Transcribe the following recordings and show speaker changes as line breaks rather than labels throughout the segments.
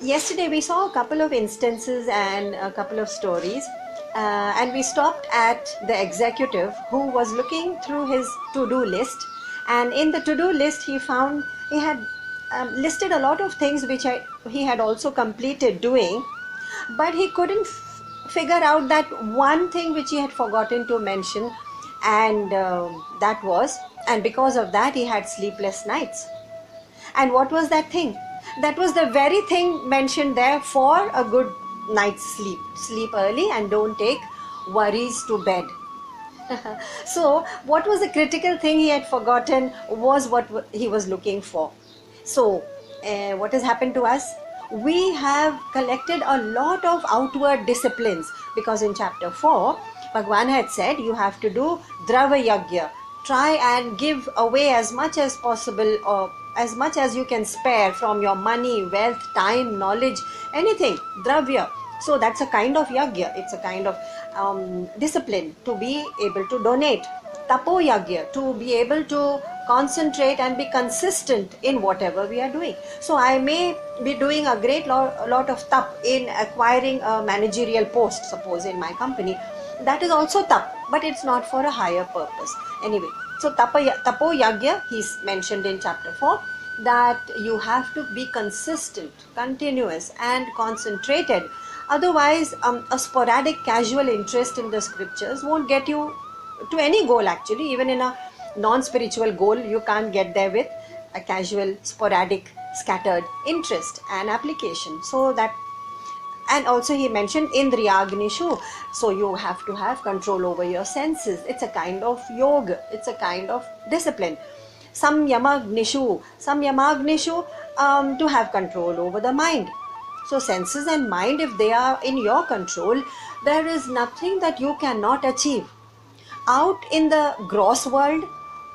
Yesterday we saw a couple of instances and a couple of stories, and we stopped at the executive who was looking through his to-do list, and in the to-do list he found he had listed a lot of things which he had also completed doing, but he couldn't figure out that one thing which he had forgotten to mention, and and because of that he had sleepless nights. And what was that thing? That was the very thing mentioned there for a good night's sleep. Sleep early and don't take worries to bed. So, what was the critical thing he had forgotten was what he was looking for. So, what has happened to us? We have collected a lot of outward disciplines, because in chapter 4, Bhagwan had said you have to do Drava Yagya. Try and give away as much as possible, or as much as you can spare from your money, wealth, time, knowledge, anything, Dravya. So that's a kind of yagya, it's a kind of discipline to be able to donate. Tapo yagya, to be able to concentrate and be consistent in whatever we are doing. So I may be doing a great lot of tap in acquiring a managerial post, suppose in my company. That is also tap, but it's not for a higher purpose. Anyway, so tapo yagya, he's mentioned in chapter 4, that you have to be consistent, continuous and concentrated. Otherwise, a sporadic casual interest in the scriptures won't get you to any goal. Actually, even in a non-spiritual goal, you can't get there with a casual, sporadic, scattered interest and application. So that, and also he mentioned indriyagnishu, so you have to have control over your senses. It's a kind of yoga, it's a kind of discipline. Samyamagnishu, to have control over the mind. So senses and mind, if they are in your control, there is nothing that you cannot achieve. Out in the gross world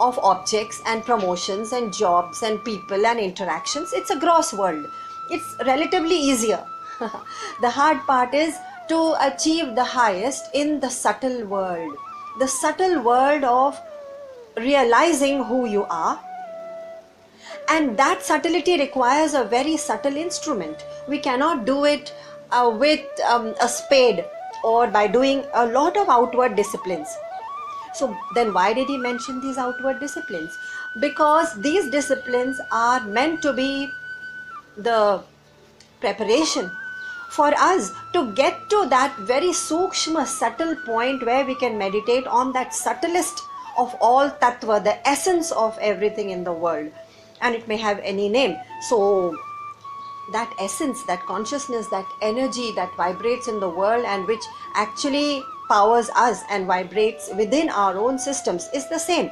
of objects and promotions and jobs and people and interactions, it's a gross world. It's relatively easier. The hard part is to achieve the highest in the subtle world. The subtle world of realizing who you are, and that subtlety requires a very subtle instrument. We cannot do it with a spade or by doing a lot of outward disciplines. So then why did he mention these outward disciplines? Because these disciplines are meant to be the preparation for us to get to that very sukshma, subtle point where we can meditate on that subtlest of all tattva, the essence of everything in the world. And it may have any name. So that essence, that consciousness, that energy that vibrates in the world and which actually powers us and vibrates within our own systems is the same.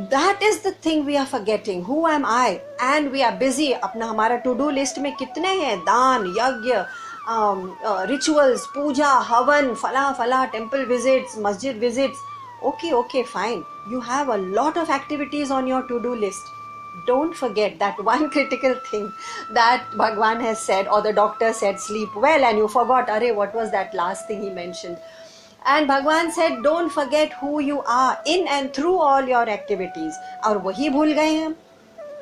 That is the thing we are forgetting. Who am I? And we are busy. अपना हमारा to do list में कितने हैं? दान, यज्ञ, rituals, puja, havan, fala, temple visits, masjid visits. Okay, fine. You have a lot of activities on your to do list. Don't forget that one critical thing that Bhagwan has said, or the doctor said, sleep well, and you forgot, what was that last thing he mentioned? And Bhagwan said, don't forget who you are in and through all your activities. और वही भूल गए हम,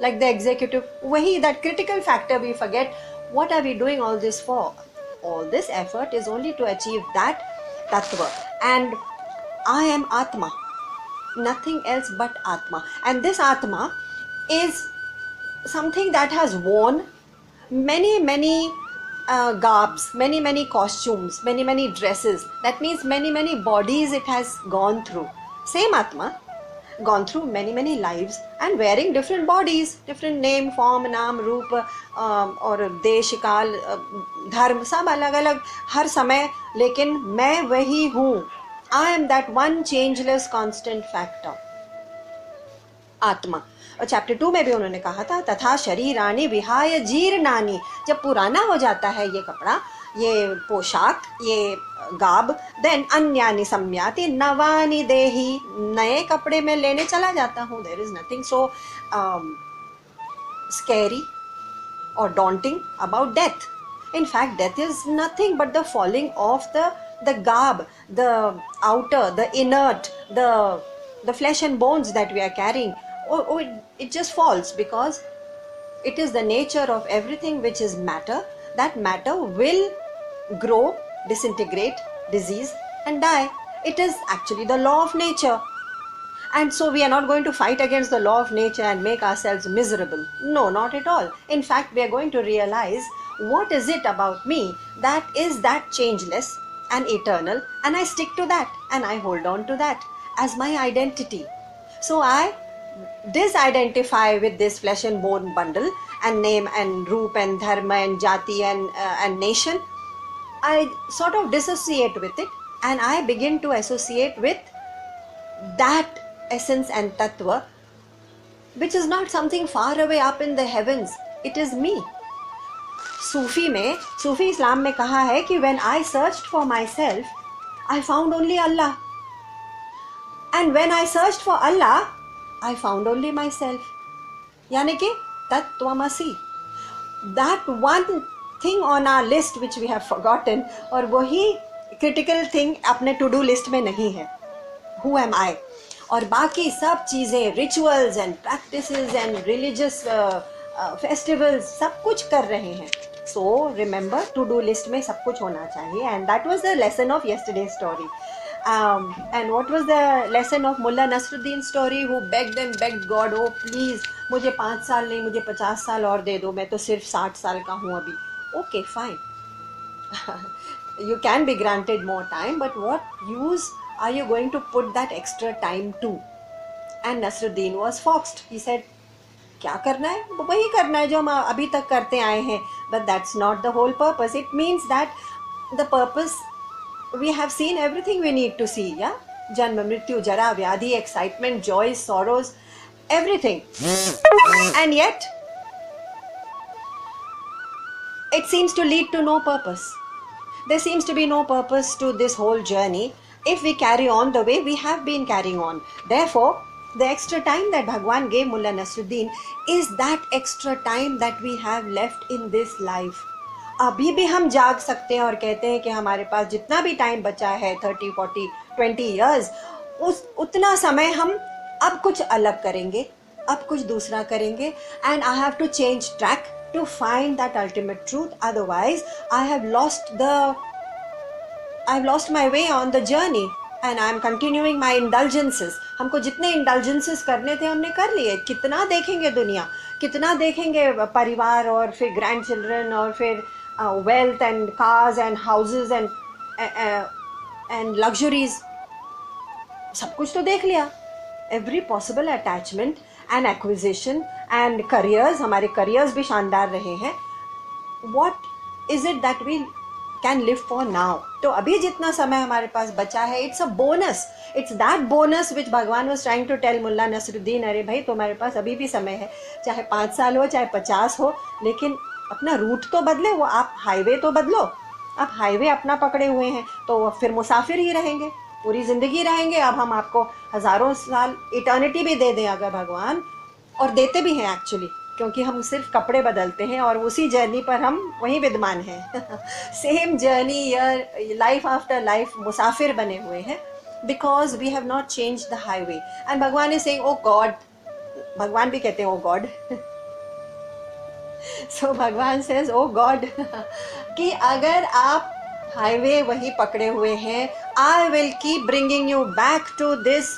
like the executive, वही, that critical factor we forget. What are we doing all this for? All this effort is only to achieve that tattva. And I am Atma, nothing else but Atma. And this Atma is something that has worn many garbs, many costumes, many dresses. That means many bodies it has gone through. Same Atma, gone through many lives and wearing different bodies, different name, form, naam, roop, और देश काल, धर्म, सब अलग अलग हर समय, लेकिन मैं वही हूँ. I am that one changeless constant factor, आत्मा. और चैप्टर 2 में भी उन्होंने कहा था, तथा शरीरानि विहाय जीर्णानि, जब पुराना हो जाता है ये कपड़ा, ये पोशाक, ये गाब, देन अन्यानि सम्याति नवानि देहि, नए कपड़े में लेने चला जाता हूँ. There is nothing so scary or daunting about death. In fact, death is nothing but the falling of the garb, the outer, the inert, the flesh and bones that we are carrying. It just falls, because it is the nature of everything which is matter that matter will grow, disintegrate, disease and die. It is actually the law of nature. And so we are not going to fight against the law of nature and make ourselves miserable. No, not at all. In fact, we are going to realize what is it about me that is that changeless and eternal, and I stick to that and I hold on to that as my identity. So I disidentify with this flesh and bone bundle and name and roop and dharma and jati and nation. I sort of dissociate with it and I begin to associate with that essence and tattva, which is not something far away up in the heavens. It is me. सूफी इस्लाम में कहा है कि when I searched for myself, I found only Allah. And when I searched for Allah, I found only myself. यानी कि तत्त्वमसि. That one thing on our list which we have forgotten, और वही critical thing अपने to do list में नहीं है. Who am I? और बाकी सब चीज़ें, rituals and practices and religious festivals, सब कुछ कर रहे हैं. So remember, to do list में सब कुछ होना चाहिए. And that was the lesson of yesterday's story. And what was the lesson of Mullah Nasruddin's story, who begged and begged God, oh please, मुझे 5 साल नहीं, मुझे 50 साल और दे दो, मैं तो सिर्फ 60 साल का हूँ अभी. Okay, fine. You can be granted more time, but what use are you going to put that extra time to? And Nasruddin was foxed. He said, क्या करना है? वही करना है जो हम अभी तक करते आए हैं. But that's not the whole purpose. It means that the purpose, we have seen everything we need to see. Yeah, Janma, Mrityu, Jara, Vyadhi, excitement, joys, sorrows, everything. And yet it seems to lead to no purpose. There seems to be no purpose to this whole journey if we carry on the way we have been carrying on. Therefore, the extra time that Bhagwan gave Mullah Nasruddin is that extra time that we have left in this life. अभी भी हम जाग सकते हैं और कहते हैं कि हमारे पास जितना भी टाइम बचा है 30, 40, 20 years, उतना समय हम अब कुछ अलग करेंगे, अब कुछ दूसरा करेंगे. And I have to change track to find that ultimate truth. Otherwise, I've lost my way on the journey and I'm continuing my indulgences. हमको जितने indulgences करने थे हमने कर लिए. कितना देखेंगे दुनिया, कितना देखेंगे परिवार और फिर grandchildren और फिर wealth and cars and houses and luxuries. सब कुछ तो देख लिया. Every possible attachment and acquisition and careers, हमारे careers भी शानदार रहे हैं. What is it that we can live for now? तो अभी जितना समय हमारे पास बचा है, it's a bonus. It's that bonus which Bhagwan was trying to tell Mullah Nasruddin, अरे भाई तुम्हारे पास अभी भी समय है, चाहे 5 साल हो चाहे 50 हो, लेकिन अपना रूट तो बदले. वो आप हाईवे तो बदलो. आप हाईवे अपना पकड़े हुए हैं तो फिर मुसाफिर ही रहेंगे, पूरी ज़िंदगी रहेंगे. अब हम आपको हज़ारों साल इटर्निटी भी दे दें अगर भगवान, और देते भी हैं एक्चुअली, क्योंकि हम सिर्फ कपड़े बदलते हैं और उसी जर्नी पर हम वहीं विद्यमान हैं. Same journey year, life after life मुसाफिर बने हुए हैं, because we have not change the highway. And Bhagwan is saying, oh God, भगवान भी कहते हैं ओ गॉड. सो भगवान सेज, ओ गॉड, कि अगर आप हाईवे वही पकड़े हुए हैं, I will keep bringing you back to this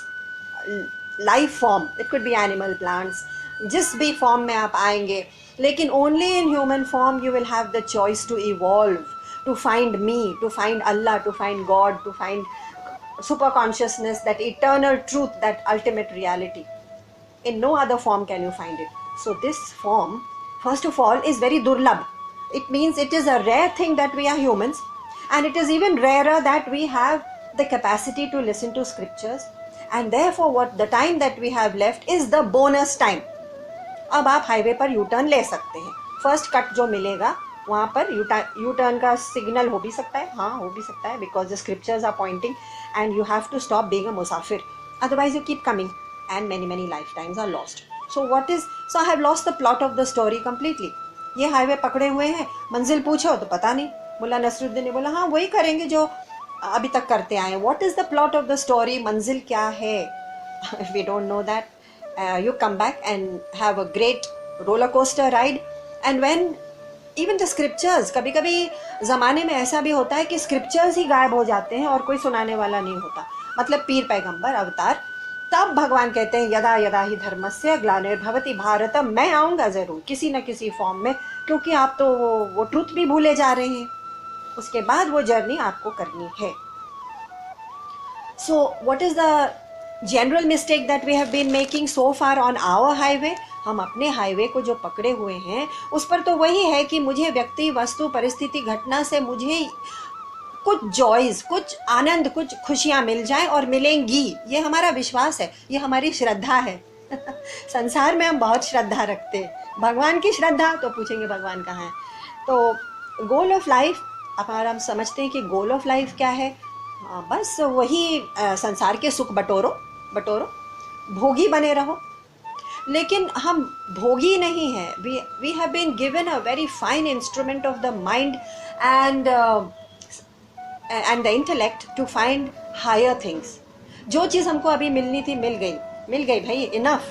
life form. It could be animal, plants, जिस भी फॉर्म में आप आएंगे, लेकिन only in human form you will have the choice to evolve, to find me, to find Allah, to find God, to find super consciousness, that eternal truth, that ultimate reality. In no other form can you find it. So this form, first of all, is very durlabh. It means it is a rare thing that we are humans, and it is even rarer that we have the capacity to listen to scriptures. And therefore what the time that we have left is the bonus time. अब आप highway पर U turn ले सकते हैं. First cut जो मिलेगा वहाँ पर यू टर्न का सिग्नल हो भी सकता है, हाँ हो भी सकता है, because the scriptures are pointing and you have to stop being a मुसाफिर. Otherwise you keep coming and many lifetimes are lost. So what is, so I have lost the plot of the story completely. ये highway पकड़े हुए हैं, मंजिल पूछो तो पता नहीं. मुल्ला नसरुद्दीन ने बोला हाँ वही करेंगे जो अभी तक करते आए. What is the plot of the story, मंजिल क्या है? If we don't know that, you come back and have a great roller coaster ride, and when even the scriptures, कभी कभी ज़माने में ऐसा भी होता है कि स्क्रिप्चर्स ही गायब हो जाते हैं और कोई सुनाने वाला नहीं होता, मतलब पीर पैगंबर अवतार, तब भगवान कहते हैं यदा यदा ही धर्मस्य ग्लानिर्भवति भारत, मैं आऊँगा ज़रूर किसी न किसी फॉर्म में, क्योंकि आप तो वो ट्रुथ भी भूले जा रहे हैं, उसके बाद वो जर्नी आपको करनी है. So what is the general mistake that we have been making so far on our highway? हम अपने हाईवे को जो पकड़े हुए हैं उस पर तो वही है कि मुझे व्यक्ति, वस्तु, परिस्थिति, घटना से मुझे कुछ जॉयज़, कुछ आनंद, कुछ खुशियाँ मिल जाएं और मिलेंगी, ये हमारा विश्वास है, ये हमारी श्रद्धा है. संसार में हम बहुत श्रद्धा रखते हैं, भगवान की श्रद्धा तो पूछेंगे भगवान कहाँ है. तो गोल ऑफ लाइफ, हमारा हम समझते हैं कि गोल ऑफ लाइफ क्या है? बस वही संसार के सुख बटोरो, भोगी बने रहो. लेकिन हम भोगी नहीं हैं. We have been given a very fine instrument of the mind and the intellect to find higher things. जो चीज़ हमको अभी मिलनी थी मिल गई भाई, इनफ.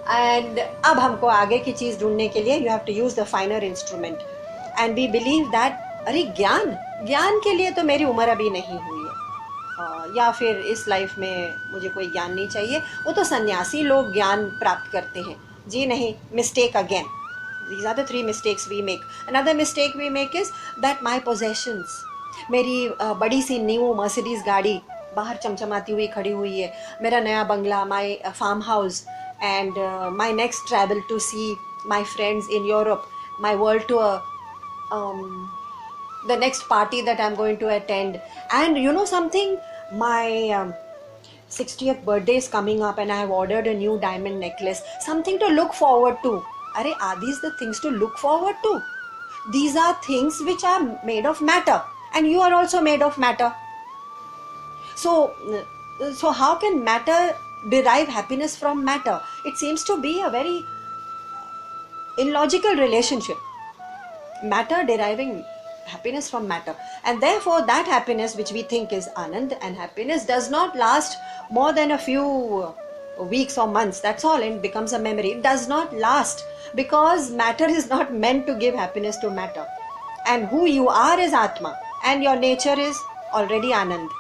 एंड अब हमको आगे की चीज़ ढूंढने के लिए you have to use the finer instrument. And we believe that अरे ज्ञान के लिए तो मेरी उम्र अभी नहीं हुई है, या फिर इस लाइफ में मुझे कोई ज्ञान नहीं चाहिए. वो तो सन्यासी लोग ज्ञान प्राप्त करते हैं. जी नहीं, mistake again. These are the 3 mistakes we make. Another mistake we make is that my possessions, मेरी बड़ी सी न्यू मर्सिडीज़ गाड़ी बाहर चमचमाती हुई खड़ी हुई है, मेरा नया बंगला, my farm house, and my next travel to see my friends in Europe, my world tour, the next party that I'm going to attend. And you know something, my 60th birthday is coming up and I have ordered a new diamond necklace, something to look forward to. Are these the things to look forward to? These are things which are made of matter, and you are also made of matter. So how can matter derive happiness from matter? It seems to be a very illogical relationship. Matter deriving happiness from matter, and therefore that happiness which we think is anand and happiness does not last more than a few weeks or months, that's all, and becomes a memory. It does not last because matter is not meant to give happiness to matter, and who you are is atma, and your nature is already anand.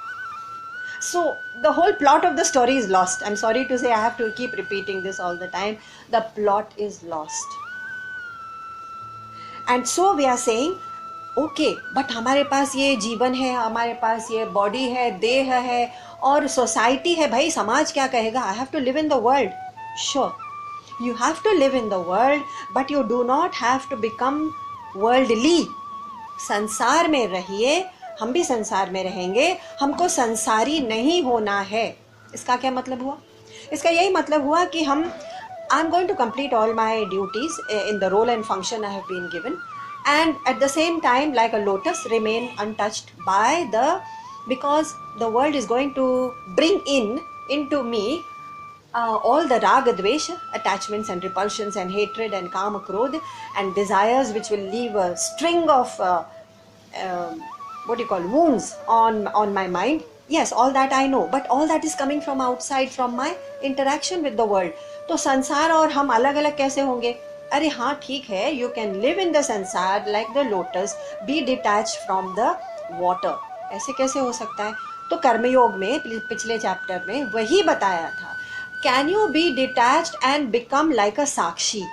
So the whole plot of the story is lost. I'm sorry to say, I have to keep repeating this all the time. The plot is lost. And so we are saying, okay, but हमारे पास ये जीवन है, हमारे पास ये body है, देह है, और सोसाइटी है. भाई समाज क्या कहेगा? I have to live in the world. Sure, you have to live in the world, but you do not have to become worldly. संसार में रहिए, हम भी संसार में रहेंगे, हमको संसारी नहीं होना है. इसका क्या मतलब हुआ? इसका यही मतलब हुआ कि I am going to complete all my duties in the role and function I have been given, and at the same time, like a lotus, remain untouched by because the world is going to bring into me all the raga dvesha, attachments and repulsions and hatred and kama krodh and desires, which will leave a string of wounds on my mind. Yes, all that I know, but all that is coming from outside, from my interaction with the world. तो संसार और हम अलग अलग कैसे होंगे? अरे हाँ, ठीक है, you can live in the sansar like the lotus, be detach from the water. ऐसे कैसे हो सकता है? तो कर्मयोग में पिछले चैप्टर में वही बताया था. Can you be detached and become like a sakshi?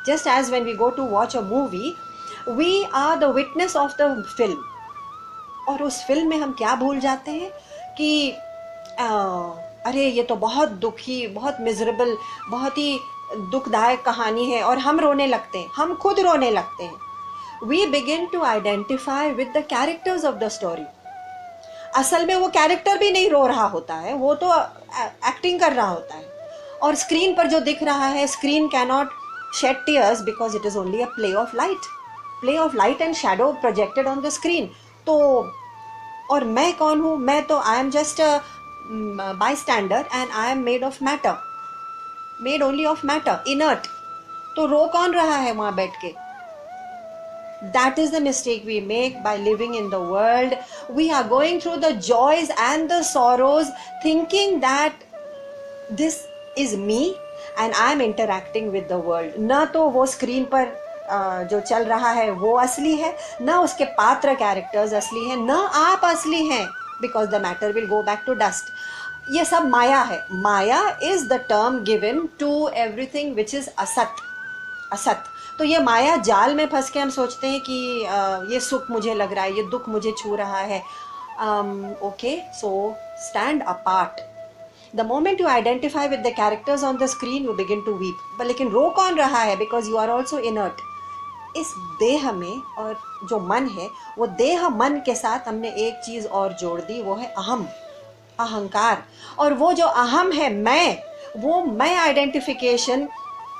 Just as when we go to watch a movie, we are the witness of the film. और उस फिल्म में हम क्या भूल जाते हैं कि अरे ये तो बहुत दुखी, बहुत मिजरेबल, बहुत ही दुखदायक कहानी है, और हम रोने लगते हैं, हम खुद रोने लगते हैं. We begin to identify with the characters of the story. असल में वो कैरेक्टर भी नहीं रो रहा होता है, वो तो एक्टिंग कर रहा होता है. और स्क्रीन पर जो दिख रहा है, screen cannot shed tears because it is only a play of light and shadow projected on the screen. तो और मैं कौन हूँ? मैं तो I am just a bystander and I am made of matter, made only of matter, inert. तो रो कौन रहा है वहां बैठ के? That is the mistake we make by living in the world. We are going through the joys and the sorrows thinking that this is me and I am interacting with the world. ना तो वो screen पर जो चल रहा है वो असली है, न उसके पात्र कैरेक्टर्स असली हैं, न आप असली हैं, because the matter will go back to dust. ये सब माया है. Maya is the term given to everything which is asat. Asat. तो ये माया जाल में फंस के हम सोचते हैं कि ये सुख मुझे लग रहा है, ये दुख मुझे छू रहा है. Okay, so stand apart. The moment you identify with the characters on the screen you begin to weep. लेकिन रो कौन रहा है? Because you are also inert. इस देह में और जो मन है, वो देह मन के साथ हमने एक चीज़ और जोड़ दी, वो है अहम, अहंकार. और वो जो अहम है, मैं, वो मैं आइडेंटिफिकेशन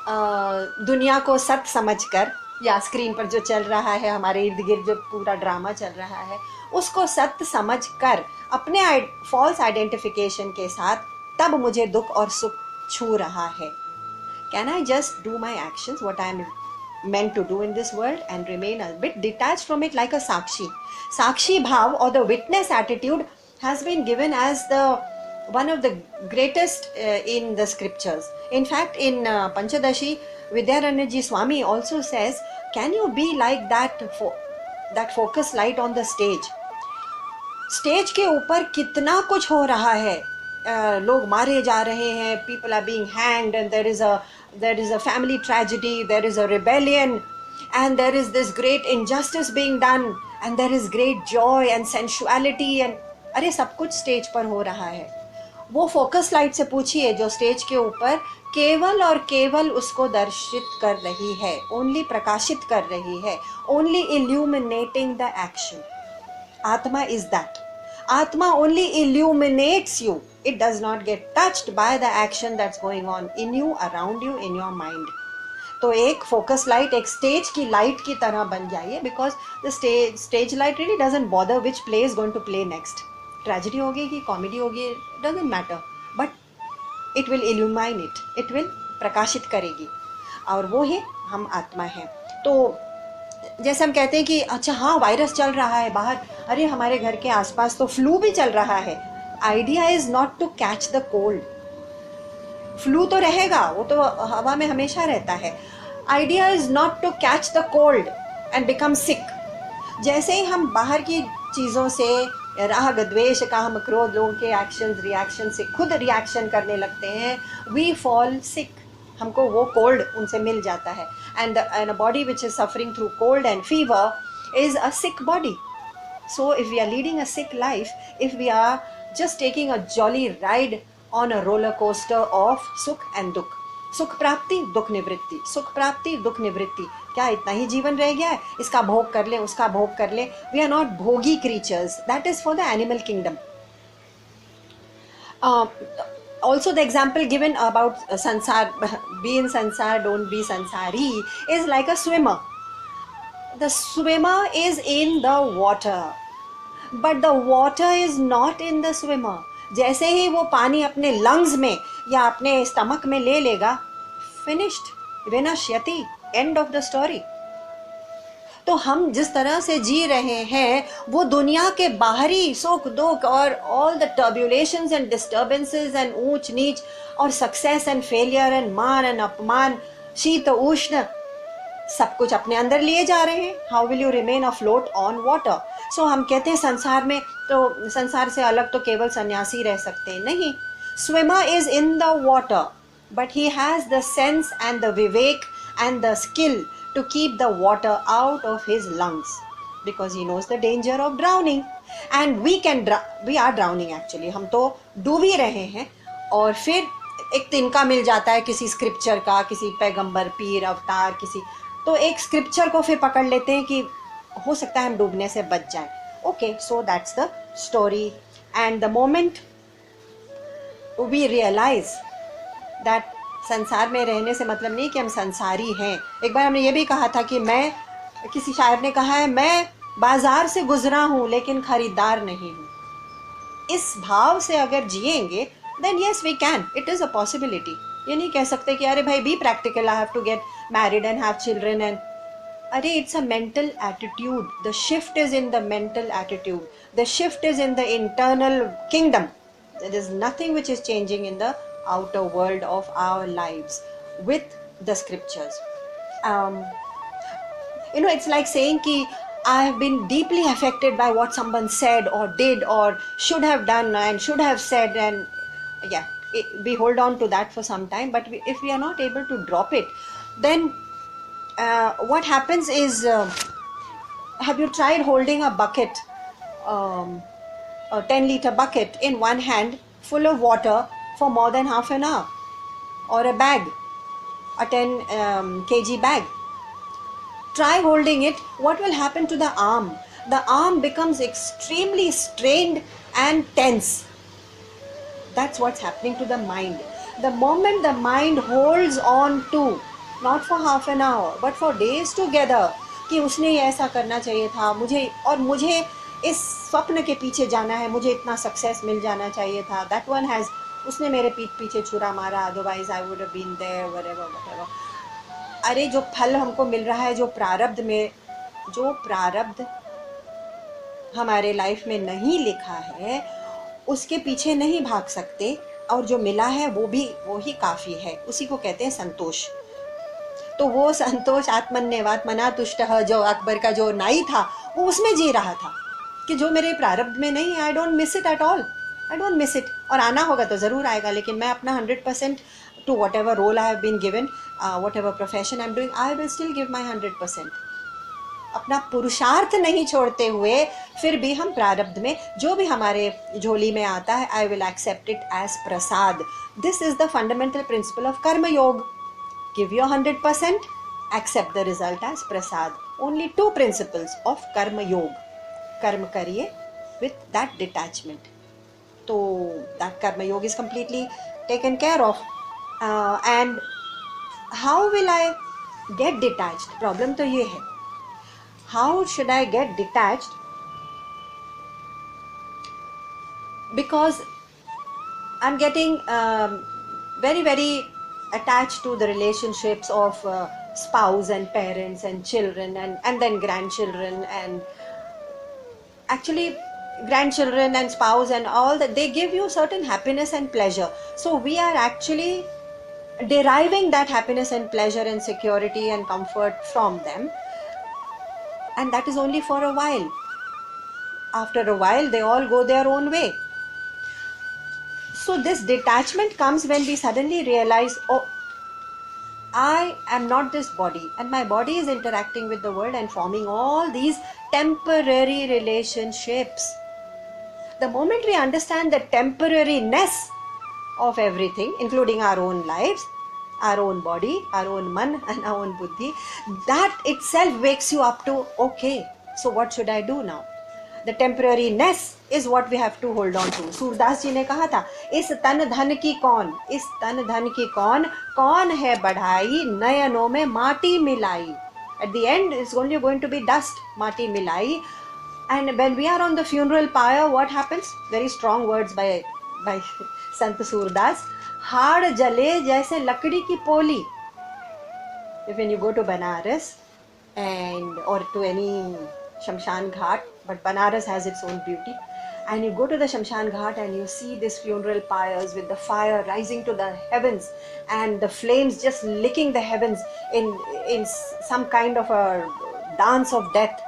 दुनिया को सत समझकर, या स्क्रीन पर जो चल रहा है, हमारे इर्द गिर्द जो पूरा ड्रामा चल रहा है, उसको सत्य समझकर अपने फॉल्स आइडेंटिफिकेशन के साथ तब मुझे दुख और सुख छू रहा है. Can I just do my actions, what I am meant to do in this world, and remain a bit detached from it like a sakshi? Sakshi bhav, or the witness attitude, has been given as the one of the greatest in the scriptures. In fact, in Panchadashi, Vidyaranyaji Swami also says, can you be like that that focus light on the stage? Stage के ऊपर कितना कुछ हो रहा है, लोग मारे जा रहे हैं, people are being hanged, and there is a family tragedy, there is a rebellion, and there is this great injustice being done, and there is great joy and sensuality, and अरे सब कुछ स्टेज पर हो रहा है. वो focus light से पूछिए जो स्टेज के ऊपर केवल और केवल उसको दर्शित कर रही है, ओनली प्रकाशित कर रही है, only illuminating the action. Atma is that. Atma only illuminates you. It does not get touched by the action that's going on in you, around you, in your mind. तो एक फोकस लाइट, एक stage की light की तरह बन जाइए, because the stage light really doesn't bother which play is going to play next. Tragedy होगी कि कॉमेडी होगी, doesn't matter, but it will illuminate it will प्रकाशित करेगी, और वो ही हम आत्मा हैं. तो जैसे हम कहते हैं कि अच्छा हाँ वायरस चल रहा है बाहर, अरे हमारे घर के आसपास तो फ्लू भी चल रहा है. Idea is not to catch the cold. Flu तो रहेगा, वो तो हवा में हमेशा रहता है. Idea is not to catch the cold and become sick. जैसे ही हम बाहर की चीज़ों से, राग द्वेष का, हम क्रोध, लोगों के एक्शन रिएक्शन से खुद रिएक्शन करने लगते हैं, वी फॉल सिक. हमको वो कोल्ड उनसे मिल जाता है. and a body which is suffering through cold and fever is a sick body. So if we are leading a sick life, if we are just taking a jolly ride on a roller coaster of sukh and dukh, सुख प्राप्ति दुख निवृत्ति, सुख प्राप्ति दुख निवृत्ति, क्या इतना ही जीवन रह गया है? इसका भोग कर ले, उसका भोग कर ले. वी आर नॉट भोगी creatures. That is for the animal kingdom. Also the example given about sansar, be in sansar, don't be sansari, is like a swimmer. The swimmer is in the water, but the water is not in the swimmer. जैसे ही वो पानी अपने lungs में या अपने stomach में ले लेगा, finished, विनश्यति, end of the story. तो हम जिस तरह से जी रहे हैं, वो दुनिया के बाहरी सुख दुख और all the tribulations and disturbances and ऊंच नीच और सक्सेस एंड फेलियर एंड मान एंड अपमान, शीत उष्ण, सब कुछ अपने अंदर लिए जा रहे हैं. How will you remain afloat on water? So हम कहते हैं संसार में, तो संसार से अलग तो केवल सन्यासी रह सकते हैं. नहीं, swimmer is in the water, but he has the sense and the Vivek and the skill to keep the water out of his lungs, because he knows the danger of drowning. And we are drowning actually. हम तो डूब ही रहे हैं. और फिर एक तिनका मिल जाता है किसी स्क्रिप्चर का, किसी पैगंबर, पीर, अवतार, किसी, तो एक स्क्रिप्चर को फिर पकड़ लेते हैं कि हो सकता है हम डूबने से बच जाएं. Okay, so that's the story. And the moment we realise that संसार में रहने से मतलब नहीं कि हम संसारी हैं. एक बार हमने ये भी कहा था कि मैं, किसी शायर ने कहा है, मैं बाजार से गुजरा हूँ लेकिन खरीदार नहीं हूँ. इस भाव से अगर जिएंगे, then yes we can, it is a possibility. ये नहीं कह सकते कि अरे भाई be practical, I have to get married and have children and, अरे it's a mental attitude. The shift is in the mental attitude. The shift is in the internal kingdom. There is nothing which is changing in the outer world of our lives with the scriptures. It's like saying ki I have been deeply affected by what someone said or did or should have done and should have said, and yeah, we hold on to that for some time. But if we are not able to drop it, then what happens is, have you tried holding a bucket, um, a 10-liter bucket in one hand full of water for more than half an hour, or a bag, a 10 kg bag? Try holding it. What will happen to the arm? The arm becomes extremely strained and tense. That's what's happening to the mind. The moment the mind holds on to, not for half an hour but for days together, कि उसने ये ऐसा करना चाहिए था, मुझे इस स्वप्न के पीछे जाना है, मुझे इतना सक्सेस मिल जाना चाहिए था, that one has, उसने मेरे पीठ पीछे छुरा मारा, otherwise I would have been there, whatever. अरे जो फल हमको मिल रहा है, जो प्रारब्ध हमारे लाइफ में नहीं लिखा है, उसके पीछे नहीं भाग सकते, और जो मिला है वो ही काफ़ी है. उसी को कहते हैं संतोष. तो वो संतोष, आत्मन्यवात्मना तुष्टः, जो अकबर का जो नाई था, वो उसमें जी रहा था कि जो मेरे प्रारब्ध में नहीं है, I don't miss it at all, I don't miss it. और आना होगा तो ज़रूर आएगा, लेकिन मैं अपना 100% to whatever role I have been given, whatever profession I am doing, I will still give my 100%. अपना पुरुषार्थ नहीं छोड़ते हुए फिर भी हम प्रारब्ध में जो भी हमारे झोली में आता है, I will accept it as prasad. This is the fundamental principle of karma yoga. Give your 100%, accept the result as prasad. Only 2 principles of karma yoga. कर्म करिए विथ दैट डिटैचमेंट, तो that karma yoga is completely taken care of. And how will I get detached? Problem तो ये है, how should I get detached? Because I'm getting very attached to the relationships of spouse and parents and children and then grandchildren, and actually grandchildren and spouse and all that, they give you certain happiness and pleasure. So we are actually deriving that happiness and pleasure and security and comfort from them. And that is only for a while. After a while, they all go their own way. So this detachment comes when we suddenly realize, oh, I am not this body, and my body is interacting with the world and forming all these temporary relationships. The moment we understand the temporariness of everything, including our own lives, our own body, our own man and our own buddhi, that itself wakes you up to, okay, so what should I do now? The temporariness is what we have to hold on to. Surdas जी ने कहा था, इस तन धन की कौन है बढ़ाई, नयनों में माटी मिलाई. At the end it's only going to be dust, माटी मिलाई. And when we are on the funeral pyre, what happens? Very strong words by Sant Surdas. हाड़ जले जैसे लकड़ी की पोली. When you go to Banaras and or to any Shamshan Ghat, but Banaras has its own beauty, and you go to the Shamshan Ghat and you see these funeral pyres with the fire rising to the heavens and the flames just licking the heavens in some kind of a dance of death,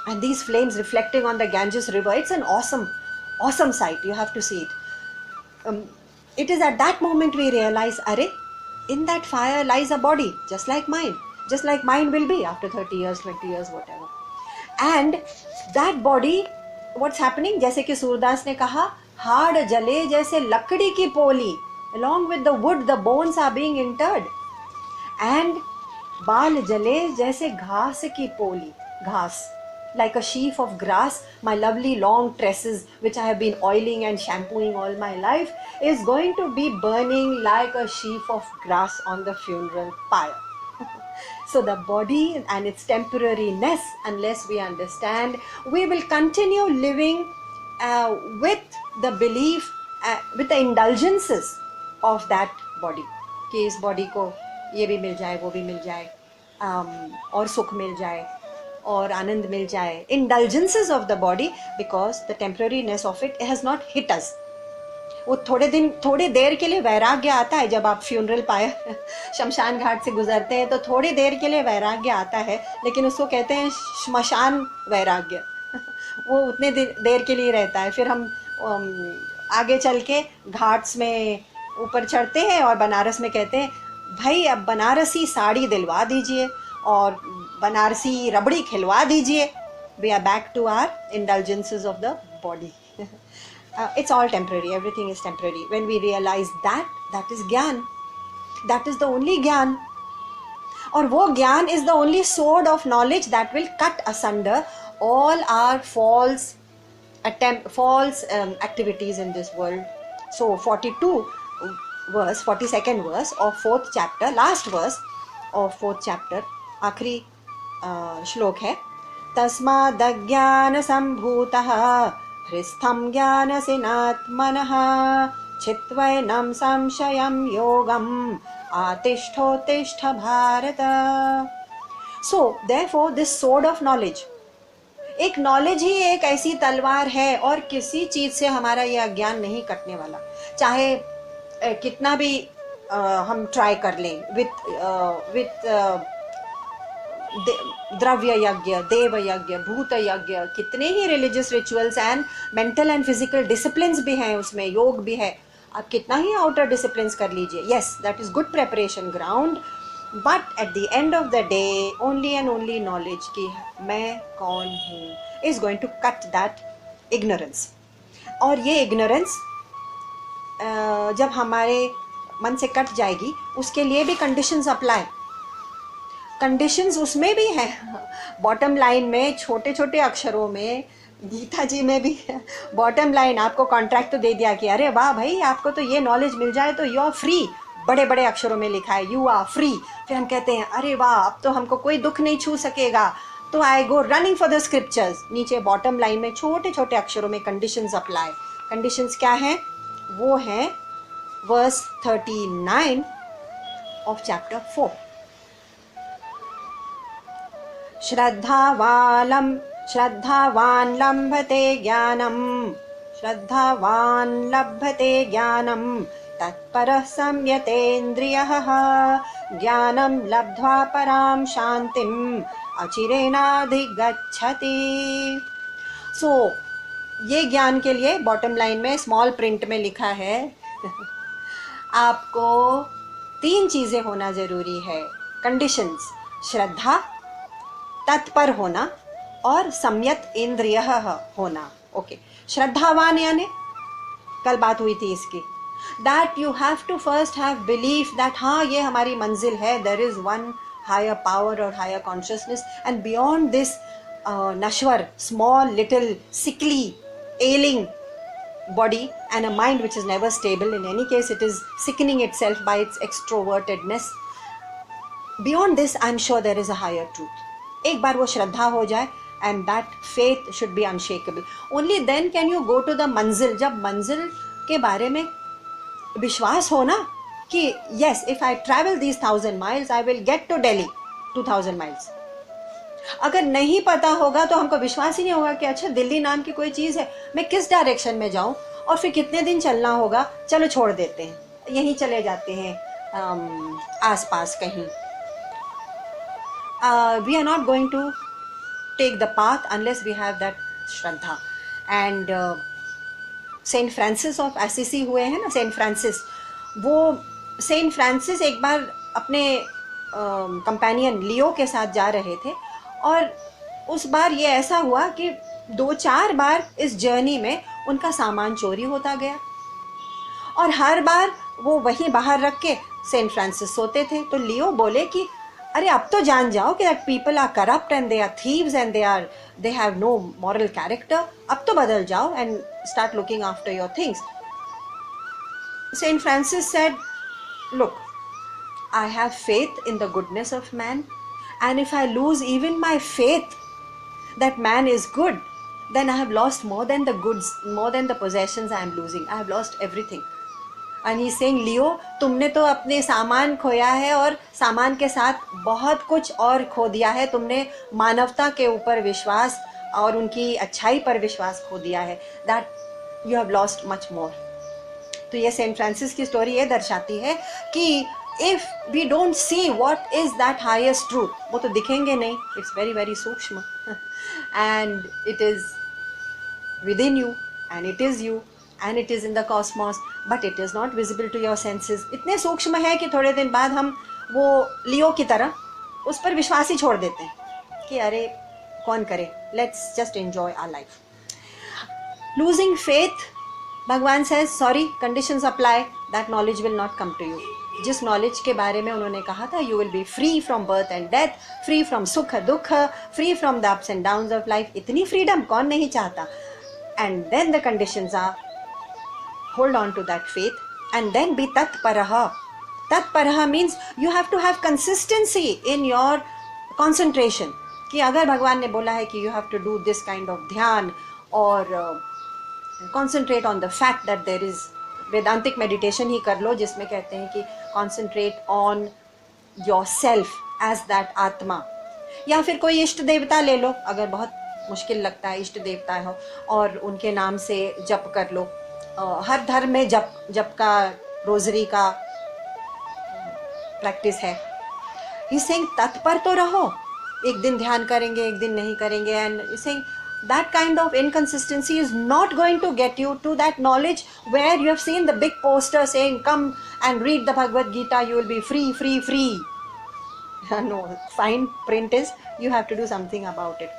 and these flames reflecting on the Ganges river. It's an awesome sight. You have to see it. It is at that moment we realize, arey, in that fire lies a body just like mine will be after 30 years, 20 years, whatever. And that body, what's happening? जैसे कि सूरदास ने कहा, हाड़ जले जैसे लकड़ी की पोली. Along with the wood, the bones are being interred. And बाल जले जैसे घास की पोली. घास, like a sheaf of grass, my lovely long tresses which I have been oiling and shampooing all my life is going to be burning like a sheaf of grass on the funeral pyre. So the body and its temporariness, unless we understand, we will continue living with the belief, with the indulgences of that body. कि इस body को ये भी मिल जाए, वो भी मिल जाए, और सुख मिल जाए, और आनंद मिल जाए. Indulgences of the body, because the temporariness of it has not hit us. वो थोड़ी देर के लिए वैराग्य आता है। जब आप फ्यूनरल पाए शमशान घाट से गुजरते हैं तो थोड़ी देर के लिए वैराग्य आता है, लेकिन उसको कहते हैं श्मशान वैराग्य। वो उतने देर के लिए रहता है। फिर हम आगे चल के घाट्स में ऊपर चढ़ते हैं और बनारस में कहते हैं भाई अब बनारसी साड़ी दिलवा दीजिए और बनारसी रबड़ी खिलवा दीजिए। We are back to our indulgences of the body. It's all temporary, everything is temporary. When we realize that, that is Gyan. That is the only Gyan. और वो ज्ञान is the only sword of knowledge that will cut asunder all our false activities in this world. So 42nd verse of 4th chapter, last verse of 4th chapter, आखिरी श्लोक है, तस्मादज्ञान संभूतः हृस्थं ज्ञानसिनात्मनः छित्त्वैनं संशयं योगम् आतिष्ठोत्तिष्ठ भारत. So therefore this sword of knowledge, एक knowledge ही एक ऐसी तलवार है और किसी चीज से हमारा यह अज्ञान नहीं कटने वाला, चाहे कितना भी हम ट्राई कर लें विथ द्रव्य यज्ञ, देव यज्ञ, भूत यज्ञ, कितने ही religious rituals and mental and physical disciplines भी हैं उसमें, योग भी है, आप कितना ही आउटर डिसिप्लिन्स कर लीजिए, yes that is good preparation ground, but at the end of the day only and only knowledge कि मैं कौन हूँ is going to cut that ignorance. और ये इग्नोरेंस जब हमारे मन से कट जाएगी उसके लिए भी कंडीशंस अप्लाई. कंडीशंस उसमें भी है, बॉटम लाइन में छोटे छोटे अक्षरों में, गीता जी में भी बॉटम लाइन आपको कॉन्ट्रैक्ट तो दे दिया कि अरे वाह भाई आपको तो ये नॉलेज मिल जाए तो यू आर फ्री, बड़े बड़े अक्षरों में लिखा है यू आर फ्री. फिर हम कहते हैं अरे वाह अब तो हमको कोई दुख नहीं छू सकेगा, तो I go running for the scriptures. नीचे बॉटम लाइन में छोटे छोटे अक्षरों में कंडीशंस अप्लाई. कंडीशंस क्या हैं? वो हैं वर्स 39 ऑफ चैप्टर 4. श्रद्धावान लभते ज्ञानम तत्परः संयतेन्द्रियः ज्ञानं लब्ध्वा परां शांतिम अचिरेणाधिगच्छति. सो ये ज्ञान के लिए बॉटम लाइन में स्मॉल प्रिंट में लिखा है आपको 3 चीज़ें होना ज़रूरी है, कंडीशंस, श्रद्धा, तत्पर होना और संयत इंद्रिय होना. ओके, श्रद्धावान यानी कल बात हुई थी इसकी, that you have to first have belief that हाँ ये हमारी मंजिल है, there is one higher power or higher consciousness and beyond this nashwar, small little sickly ailing body and a mind which is never stable, in any case it is sickening itself by its extrovertedness. Beyond this I am sure there is a higher truth. एक बार वो श्रद्धा हो जाए and that faith should be unshakable. Only then can you go to the मंजिल. जब मंजिल के बारे में विश्वास हो ना कि yes if I travel these 1000 miles I will get to Delhi 2000 miles. अगर नहीं पता होगा तो हमको विश्वास ही नहीं होगा कि अच्छा दिल्ली नाम की कोई चीज़ है, मैं किस डायरेक्शन में जाऊं और फिर कितने दिन चलना होगा, चलो छोड़ देते हैं, यहीं चले जाते हैं आसपास कहीं. We are not going to take the path unless we have that shraddha. And Saint Francis of Assisi हुए हैं ना, सेंट फ्रांसिस, वो सेंट फ्रांसिस एक बार अपने कंपेनियन लियो के साथ जा रहे थे और उस बार ये ऐसा हुआ कि 2-4 बार इस जर्नी में उनका सामान चोरी होता गया और हर बार वो वहीं बाहर रख के सेंट फ्रांसिस सोते थे. तो लियो बोले कि अरे अब तो जान जाओ कि that people are corrupt and they are thieves and they have no moral character, अब तो बदल जाओ and start looking after your things. Saint Francis said, look, I have faith in the goodness of man, and if I lose even my faith that man is good, then I have lost more than the goods, more than the possessions I am losing. I have lost everything. And he is saying, लियो तुमने तो अपने सामान खोया है और सामान के साथ बहुत कुछ और खो दिया है. तुमने मानवता के ऊपर विश्वास और उनकी अच्छाई पर विश्वास खो दिया है. That you have lost much more. तो ये सेंट फ्रांसिस की स्टोरी ये दर्शाती है कि if we don't see what is that highest truth, वो तो दिखेंगे नहीं, इट्स वेरी वेरी सूक्ष्म and it is within you and it is you and it is in the cosmos but it is not visible to your senses. इतने सूक्ष्म है कि थोड़े दिन बाद हम वो लियो की तरह उस पर विश्वास ही छोड़ देते हैं कि अरे कौन करे, let's just enjoy our life. Losing faith, Bhagwan says sorry, conditions apply, that knowledge will not come to you. जिस नॉलेज के बारे में उन्होंने कहा था you will be free from birth and death, free from sukh dukh, free from the ups and downs of life, इतनी freedom कौन नहीं चाहता। And then the conditions are hold on to that faith and then be तत्परः। तत्परः means you have to have consistency in your concentration, कि अगर भगवान ने बोला है कि you have to do this kind of dhyan और concentrate on the fact that there is, Vedantic meditation ही कर लो जिसमें कहते हैं कि concentrate on yourself as that atma, या फिर कोई इष्ट देवता ले लो अगर बहुत मुश्किल लगता है इष्ट देवता हो, और उनके नाम से जप कर लो। हर धर्म में जप का, रोजरी का प्रैक्टिस है। ही सेइंग तत्पर तो रहो, एक दिन ध्यान करेंगे एक दिन नहीं करेंगे, and he saying that kind of inconsistency is not going to get you to that knowledge where you have seen the big poster saying come and read the Bhagavad Gita, you will be free. No, fine print is you have to do something about it.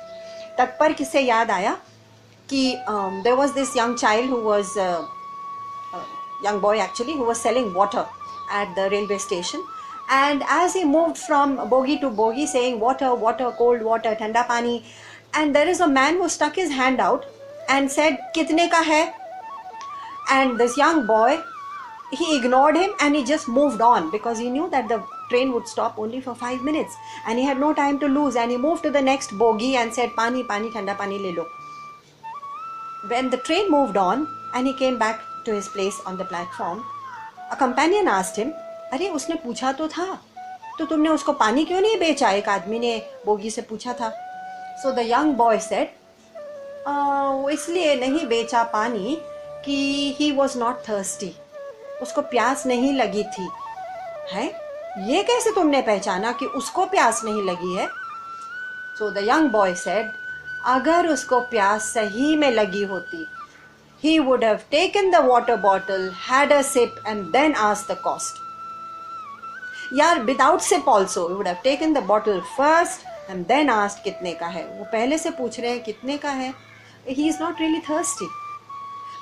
तत्पर किससे याद आया कि there was this young child who was young boy actually, who was selling water at the railway station, and as he moved from bogie to bogie saying water, cold water, ठंडा पानी, and there is a man who stuck his hand out and said kitne ka hai, and this young boy, he ignored him and he just moved on because he knew that the train would stop only for 5 minutes and he had no time to lose, and he moved to the next bogie and said pani thanda pani le lo. When the train moved on and he came back to his place on the platform, a companion asked him, अरे उसने पूछा तो था, तो तुमने उसको पानी क्यों नहीं बेचा? एक आदमी ने बोगी से पूछा था। So the young boy said, इसलिए नहीं बेचा पानी कि he was not thirsty, उसको प्यास नहीं लगी थी। है, ये कैसे तुमने पहचाना कि उसको प्यास नहीं लगी है? So the young boy said, अगर उसको प्यास सही में लगी होती, he would have taken the water bottle, had a sip and then asked the cost. यार without sip also, he would have taken the bottle first and then asked कितने का है। वो पहले से पूछ रहे हैं कितने का है। He is not really thirsty.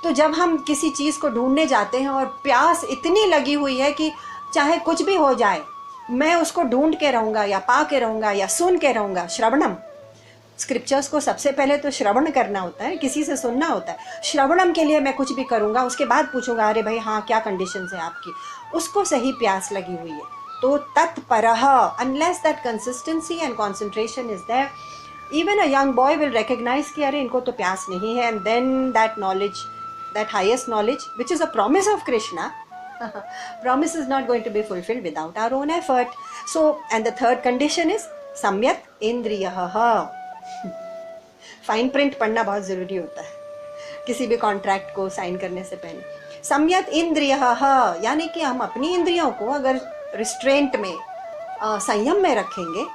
तो जब हम किसी चीज़ को ढूंढने जाते हैं और प्यास इतनी लगी हुई है कि चाहे कुछ भी हो जाए मैं उसको ढूंढ के रहूँगा या पा के रहूँगा या सुन के रहूँगा, श्रवणम, स्क्रिप्चर्स को सबसे पहले तो श्रवण करना होता है, किसी से सुनना होता है। श्रवणम के लिए मैं कुछ भी करूँगा, उसके बाद पूछूंगा अरे भाई हाँ क्या कंडीशंस है आपकी, उसको सही प्यास लगी हुई है। तो तत्परः, unless that consistency and concentration is there, even a young boy will recognize कि अरे इनको तो प्यास नहीं है, and then that knowledge, that highest knowledge, which is a promise of Krishna, promise is not going to be fulfilled without our own effort. So, and the third condition is सम्यक इंद्रियः। Fine print पढ़ना बहुत ज़रूरी होता है किसी भी contract को sign करने से पहले। सम्यक इंद्रियः यानी कि हम अपनी इंद्रियों को अगर रिस्ट्रेंट में, संयम में रखेंगे,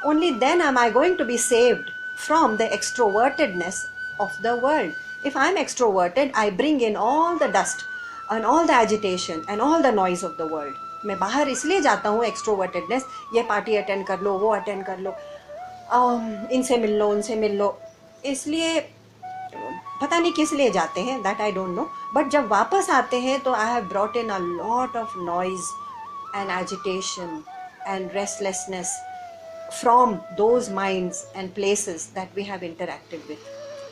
only then am I going to be saved from the extrovertedness of the world. If I am extroverted, I bring in all the dust and all the agitation and all the noise of the world. मैं बाहर इसलिए जाता हूँ extrovertedness, ये party attend कर लो, वो attend कर लो, इनसे मिल लो, उनसे मिल लो, इसलिए पता नहीं किस लिए जाते हैं, that I don't no. But जब वापस आते हैं तो I have brought in a lot of noise and agitation and restlessness from those minds and places that we have interacted with.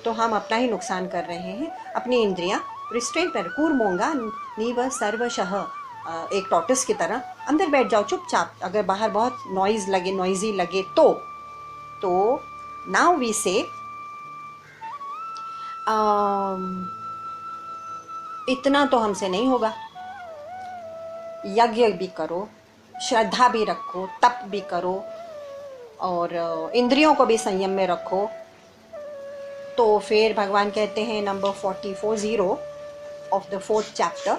तो हम अपना ही नुकसान कर रहे हैं। अपनी इंद्रियां रिस्ट्रेंट पर, कूर्मोंगा नीव सर्वशः, एक टॉर्टस की तरह अंदर बैठ जाओ चुपचाप। अगर बाहर बहुत नॉइज लगे, नॉइजी लगे तो नाउ वी से इतना तो हमसे नहीं होगा, यज्ञ भी करो, श्रद्धा भी रखो, तप भी करो और इंद्रियों को भी संयम में रखो। तो फिर भगवान कहते हैं number 44 of the 4th chapter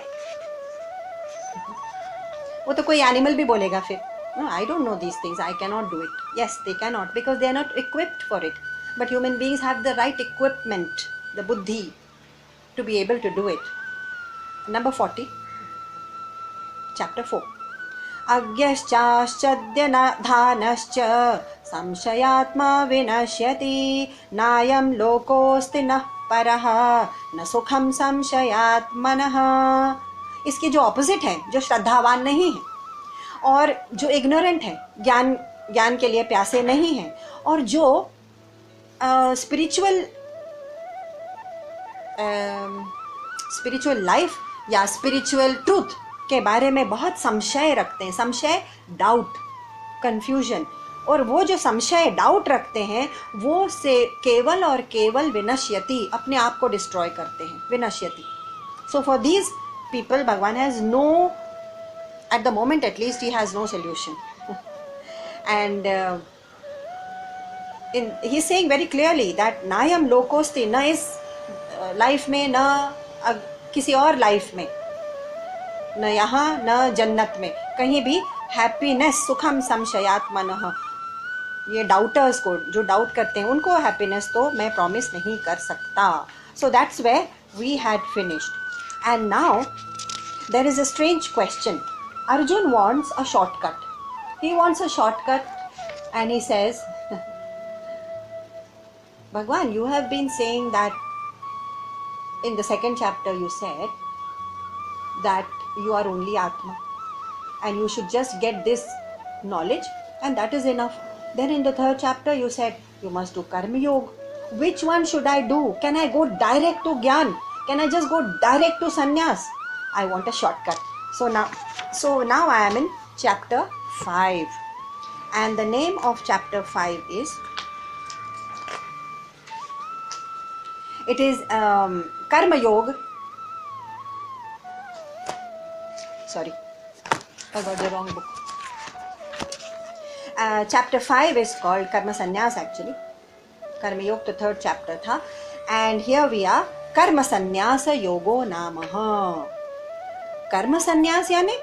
वो तो कोई एनिमल भी बोलेगा फिर, no, I don't know these things, I cannot do it. Yes, they cannot because they are not equipped for it. But human beings have the right equipment, the buddhi, to be able to do it. Number 40, chapter 4. अज्ञश्चाश्चद्यनधानश्च संशयात्मा विनश्यति नायं लोकोऽस्ति नः परः न सुखम संशयात्मनः. इसकी जो opposite है, जो श्रद्धावान नहीं है और जो इग्नोरेंट है, ज्ञान के लिए प्यासे नहीं है, और जो स्पिरिचुअल लाइफ या स्पिरिचुअल ट्रूथ के बारे में बहुत संशय रखते हैं. संशय, डाउट, कंफ्यूजन. और वो जो संशय, डाउट रखते हैं, वो से केवल और केवल विनश्यति, अपने आप को डिस्ट्रॉय करते हैं. विनश्यति. So for these people Bhagwan has no, at the moment at least, he has no solution. And he's saying very clearly that nayam lokosti, na is life में, न किसी और लाइफ में, न यहाँ न जन्नत में, कहीं भी हैप्पीनेस, सुखम संशयात्मनः. ये डाउटर्स को, जो डाउट करते हैं, उनको हैप्पीनेस तो मैं प्रॉमिस नहीं कर सकता. So that's where we had finished. And now there is a strange question. Arjun wants a shortcut. He wants a shortcut and he says, Bhagwan, you have been saying that in the second chapter you said that you are only Atma and you should just get this knowledge and that is enough. Then in the third chapter you said you must do Karma Yoga. Which one should I do? Can I go direct to Gyan? Can I just go direct to Sannyas? I want a shortcut. So now I am in chapter 5 and the name of chapter 5 is, it is Karma Yoga. Sorry, I got the wrong book. Chapter 5 is called Karma Sannyas actually. Karma Yoga the third chapter tha. And here we are, Karma Sannyasa Yogo Namaha. कर्म संन्यास यानी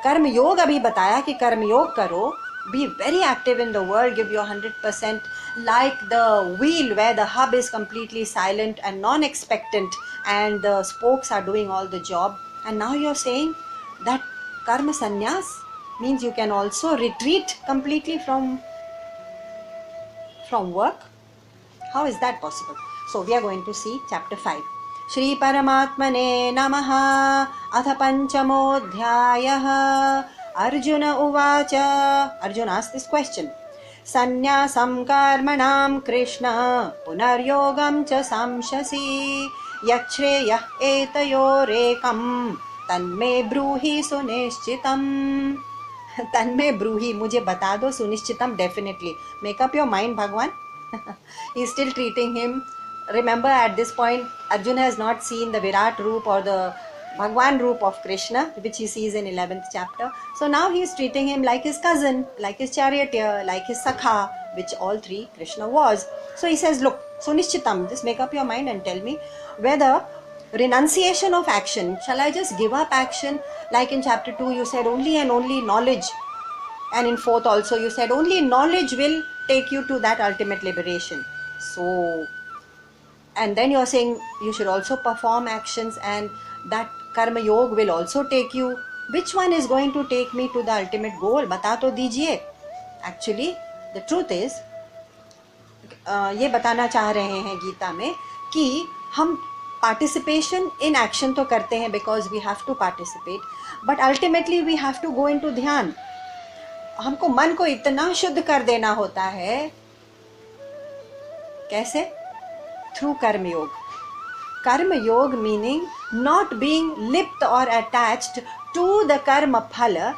कर्म योग. अभी बताया कि कर्म योग करो, be very active in the world, give your 100%, like the wheel where the hub is completely silent and non-expectant and the spokes are doing all the job. And now you're saying that karma sannyas means you can also retreat completely from work. How is that possible? So we are going to see chapter 5. Shri परमात्मने नमः. अथ पंचमोऽध्यायः. अर्जुन उवाच. Arjuna asked this question. संन्यासं कर्मणां कृष्ण पुनर्योगं च संशसि यच्छ्रेयः एतयोरेकं तन्मे ब्रूहि सुनिश्चितम्. तन्मे ब्रूहि, मुझे बता दो, सुनिश्चितम, definitely. Make up your mind, Bhagwan. He is still treating him. Remember, at this point Arjuna has not seen the Virat Roop or the Bhagwan Roop of Krishna, which he sees in 11th chapter. So now he is treating him like his cousin, like his charioteer, like his Sakha, which all three Krishna was. So he says, look, Sunishchitam, just make up your mind and tell me whether renunciation of action, shall I just give up action? Like in chapter 2 you said only and only knowledge, and in 4th also you said only knowledge will take you to that ultimate liberation. So, and then you are saying you should also perform actions and that karma yoga will also take you. Which one is going to take me to the ultimate goal? बता तो दीजिए. Actually, the truth is, ये बताना चाह रहे हैं गीता में कि हम participation in action तो करते हैं because we have to participate, but ultimately we have to go into ध्यान. हमको मन को इतना शुद्ध कर देना होता है. कैसे? Through karma yoga. Karma yoga meaning not being lipped or attached to the karma phala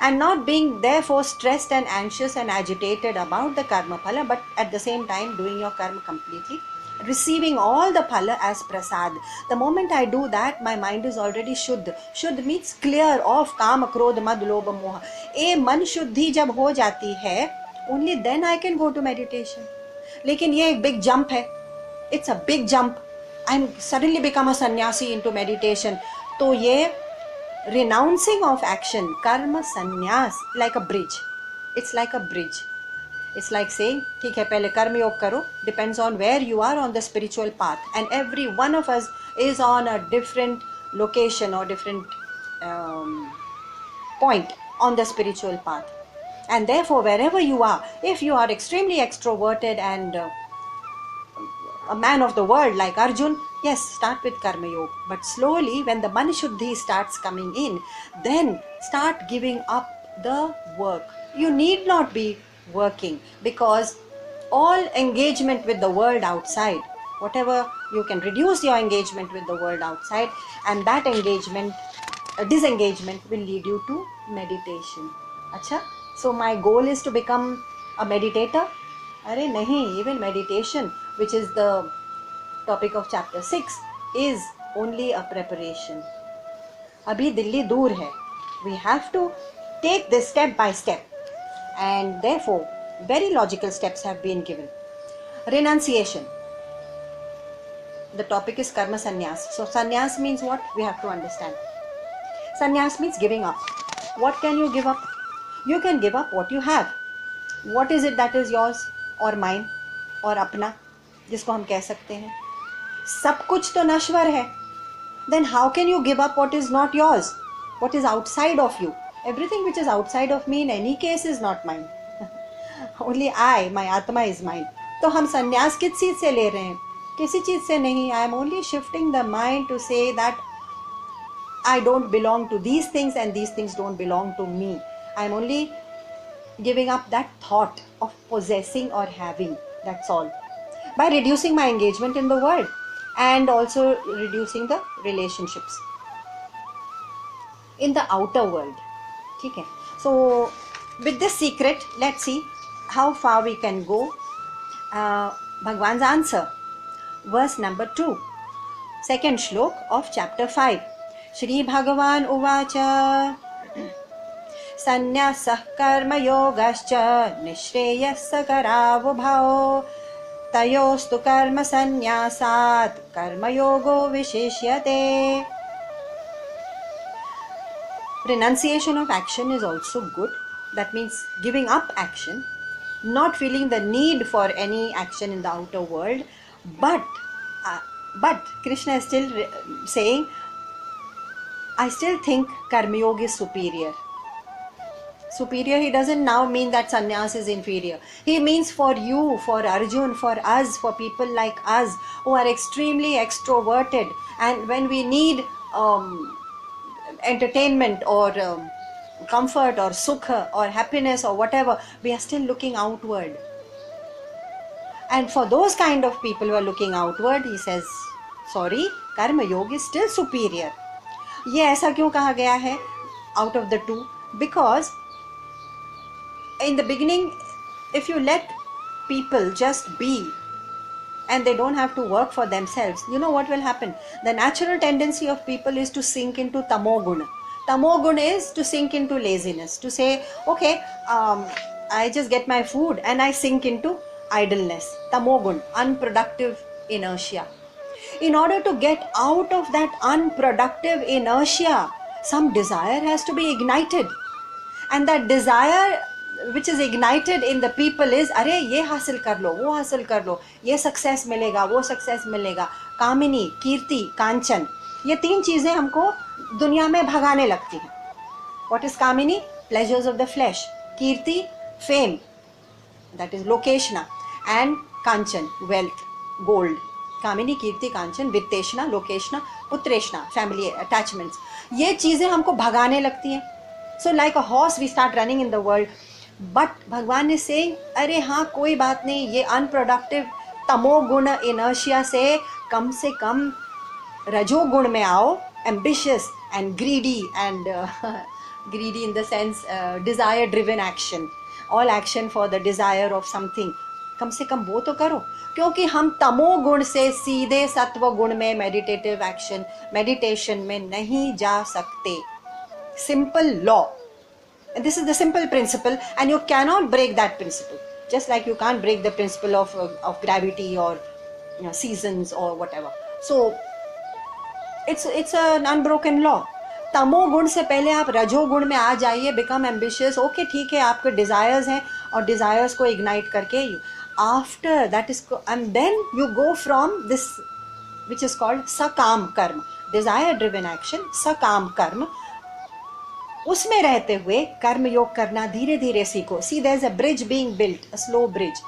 and not being therefore stressed and anxious and agitated about the karma phala, but at the same time doing your karma completely, receiving all the phala as prasad. The moment I do that, my mind is already shuddh. Shuddh means clear of काम क्रोध मद लोभ मोह. ये मन शुद्धि जब हो जाती है, only then I can go to meditation. लेकिन ये एक big jump है. It's a big jump. I'm suddenly become a sannyasi into meditation. तो ये renouncing of action, karma sannyas, like a bridge. It's like a bridge. It's like saying, ठीक है पहले कर्म योग करो, depends on where you are on the spiritual path, and every one of us is on a different location or different point on the spiritual path. And therefore, wherever you are, if you are extremely extroverted and a man of the world like Arjun, yes, start with Karma Yoga. But slowly, when the Manishuddhi starts coming in, then start giving up the work. You need not be working, because all engagement with the world outside, whatever, you can reduce your engagement with the world outside, and that engagement, disengagement will lead you to meditation. Acha? So my goal is to become a meditator? Are nahi, even meditation, which is the topic of chapter 6, is only a preparation. Abhi Delhi dur hai. We have to take this step by step, and therefore very logical steps have been given. Renunciation. The topic is karma sannyas. So sannyas means what? We have to understand. Sannyas means giving up. What can you give up? You can give up what you have. What is it that is yours or mine or अपना, जिसको हम कह सकते हैं? सब कुछ तो नश्वर है. Then how can you give up what is not yours? What is outside of you? Everything which is outside of me in any case is not mine. Only I, my Atma is mine. तो हम संन्यास किस चीज से ले रहे हैं? किसी चीज से नहीं. I am only shifting the mind to say that I don't belong to these things and these things don't belong to me. I am only giving up that thought of possessing or having. That's all. By reducing my engagement in the world and also reducing the relationships in the outer world. Okay. So with this secret, let's see how far we can go. Bhagwan's answer, verse number 2, second shlok of chapter 5. Shri Bhagavan uvacha sannyasah karma yogascha nishreyasa karavubhao tayostu karma sannyasat karma yogo vishishyate. Renunciation of action is also good. That means giving up action, not feeling the need for any action in the outer world. But Krishna is still saying, I still think Karma Yoga is superior. Superior, he doesn't now mean that sannyas is inferior. He means for you, for Arjun, for us, for people like us who are extremely extroverted, and when we need entertainment or comfort or sukha or happiness or whatever, we are still looking outward. And for those kind of people who are looking outward, he says, sorry, Karma Yoga is still superior. ये ऐसा क्यों कहा गया है out of the two? Because in the beginning, if you let people just be and they don't have to work for themselves, you know what will happen? The natural tendency of people is to sink into tamoguna. Tamoguna is to sink into laziness, to say, okay, I just get my food and I sink into idleness. Tamogun, unproductive inertia. In order to get out of that unproductive inertia, some desire has to be ignited. And that desire which is ignited in the people is, अरे ये हासिल कर लो, वो हासिल कर लो, ये success मिलेगा, वो सक्सेस मिलेगा. कामिनी, कीर्ति, कांचन, ये तीन चीजें हमको दुनिया में भगाने लगती हैं. What is Kamini? Pleasures of the flesh. Kirti, fame, that is लोकेशना, and कांचन, wealth, gold. कामिनी, कीर्ति, कांचन, वित्तेशना, लोकेशना, पुत्रेशना, family attachments. ये चीजें हमको भगाने लगती हैं. So like a horse we start running in the world. But भगवान is saying, अरे हाँ कोई बात नहीं, ये unproductive तमोगुण inertia से कम रजोगुण में आओ, ambitious and greedy, and greedy in the sense desire driven action, all action for the desire of something. कम से कम वो तो करो, क्योंकि हम तमोगुण से सीधे सत्व गुण में meditative action, meditation में नहीं जा सकते. Simple law. And this is the simple principle, and you cannot break that principle. Just like you can't break the principle of gravity or seasons or whatever. So it's an unbroken law. तमोगुण से पहले आप रजोगुण में आ जाइए, become ambitious, okay ठीक है, आपके डिज़ायर्स हैं और डिज़ायर्स को इग्नाइट करके after that is, and then you go from this which is called सकाम कर्म, डिज़ायर ड्रिवन एक्शन, सकाम कर्म, उसमें रहते हुए कर्म योग करना धीरे धीरे सीखो. See there is a bridge being built, a slow bridge.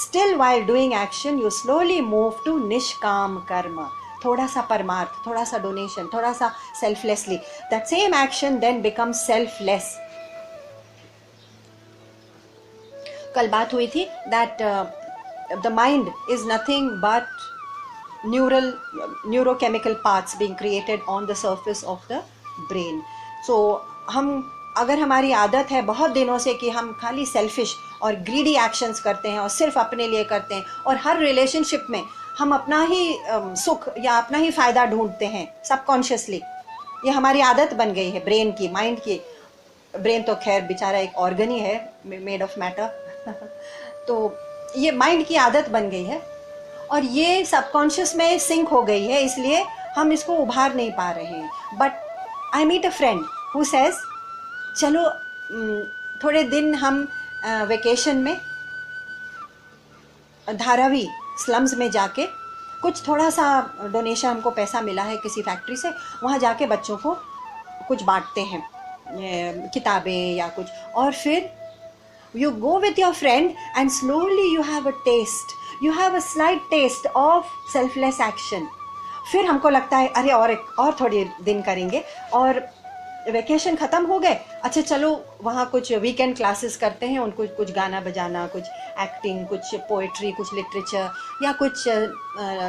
Still while doing action you slowly move to निष्काम कर्म, थोड़ा सा परमार्थ, थोड़ा सा डोनेशन, थोड़ा सा selflessly. That same action then becomes selfless. कल बात हुई थी that the mind is nothing but neurochemical paths being created on the surface of the brain. So हम, अगर हमारी आदत है बहुत दिनों से कि हम खाली सेल्फिश और ग्रीडी एक्शंस करते हैं और सिर्फ अपने लिए करते हैं, और हर रिलेशनशिप में हम अपना ही सुख या अपना ही फ़ायदा ढूंढते हैं सबकॉन्शियसली, ये हमारी आदत बन गई है ब्रेन की, माइंड की. ब्रेन तो खैर बेचारा एक ऑर्गन ही है, मेड ऑफ मैटर. तो ये माइंड की आदत बन गई है और ये सबकॉन्शियस में सिंक हो गई है, इसलिए हम इसको उभार नहीं पा रहे हैं. But I meet a friend who says चलो थोड़े दिन हम वेकेशन में धारावी स्लम्स में जाके, कुछ थोड़ा सा डोनेशन, हमको पैसा मिला है किसी फैक्ट्री से, वहाँ जाके बच्चों को कुछ बांटते हैं, किताबें या कुछ, और फिर you go with your friend and slowly you have a taste, you have a slight taste of selfless action. फिर हमको लगता है अरे और थोड़ी दिन करेंगे, और वेकेशन ख़त्म हो गए, अच्छा चलो वहाँ कुछ वीकेंड क्लासेस करते हैं, उनको कुछ गाना बजाना, कुछ एक्टिंग, कुछ पोएट्री, कुछ लिटरेचर या कुछ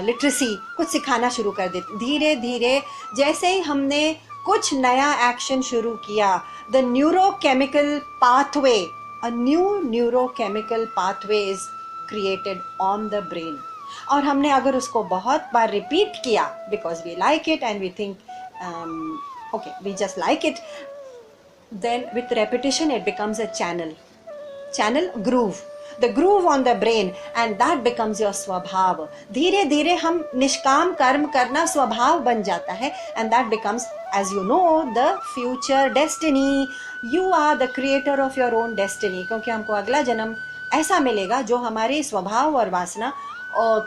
लिटरेसी, कुछ सिखाना शुरू कर देते. धीरे धीरे जैसे ही हमने कुछ नया एक्शन शुरू किया, the neurochemical pathway, a new neurochemical pathway is created on the brain. और हमने अगर उसको बहुत बार रिपीट किया, because we like it and we think okay, we just like it, then with repetition it becomes a channel groove, the groove on the brain, and that becomes your स्वभाव. धीरे धीरे हम निष्काम कर्म करना स्वभाव बन जाता है, and that becomes, as you know, the future destiny. You are the creator of your own destiny. क्योंकि हमको अगला जन्म ऐसा मिलेगा जो हमारे स्वभाव और वासना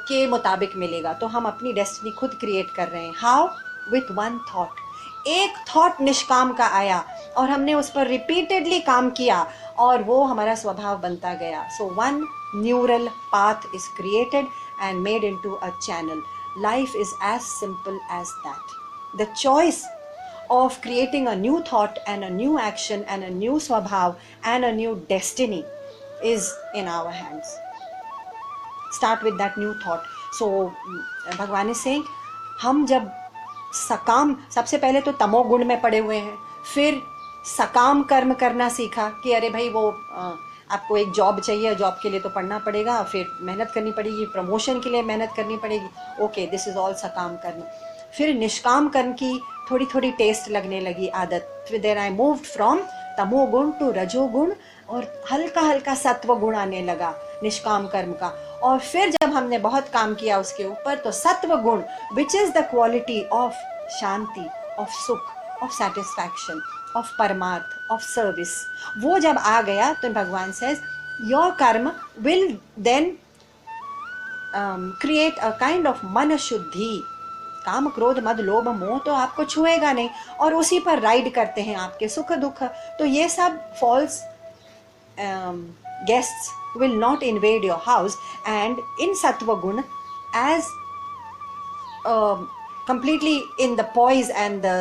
के मुताबिक मिलेगा, तो हम अपनी डेस्टिनी खुद क्रिएट कर रहे हैं. हाउ? With one thought. एक थॉट निष्काम का आया और हमने उस पर रिपीटेडली काम किया और वो हमारा स्वभाव बनता गया. So one neural path is created and made into a channel. Life is as simple as that. The choice of creating a new thought and a new action and a new swabhav and a new destiny is in our hands. Start with that new thought. So Bhagwan is saying, हम जब सकाम, सबसे पहले तो तमोगुण में पड़े हुए हैं, फिर सकाम कर्म करना सीखा कि अरे भाई वो आपको एक जॉब चाहिए, जॉब के लिए तो पढ़ना पड़ेगा, फिर मेहनत करनी पड़ेगी, प्रमोशन के लिए मेहनत करनी पड़ेगी, ओके दिस इज ऑल सकाम कर्म. फिर निष्काम कर्म की थोड़ी थोड़ी टेस्ट लगने लगी, आदत. फिर देन आई मूव्ड फ्रॉम तमोगुण टू रजोगुण, और हल्का हल्का सत्व गुण आने लगा निष्काम कर्म का. और फिर जब हमने बहुत काम किया उसके ऊपर, तो सत्व गुण, which is the quality of शांति, ऑफ सुख, ऑफ सेटिस्फैक्शन, ऑफ परमार्थ, ऑफ सर्विस, वो जब आ गया तो Bhagwan says your karma will then create a kind of मन शुद्धि. काम क्रोध मद लोभ मोह तो आपको छुएगा नहीं, और उसी पर राइड करते हैं आपके सुख दुख. तो ये सब false guests will not invade your house, and in sattva gun, as completely in the poise and the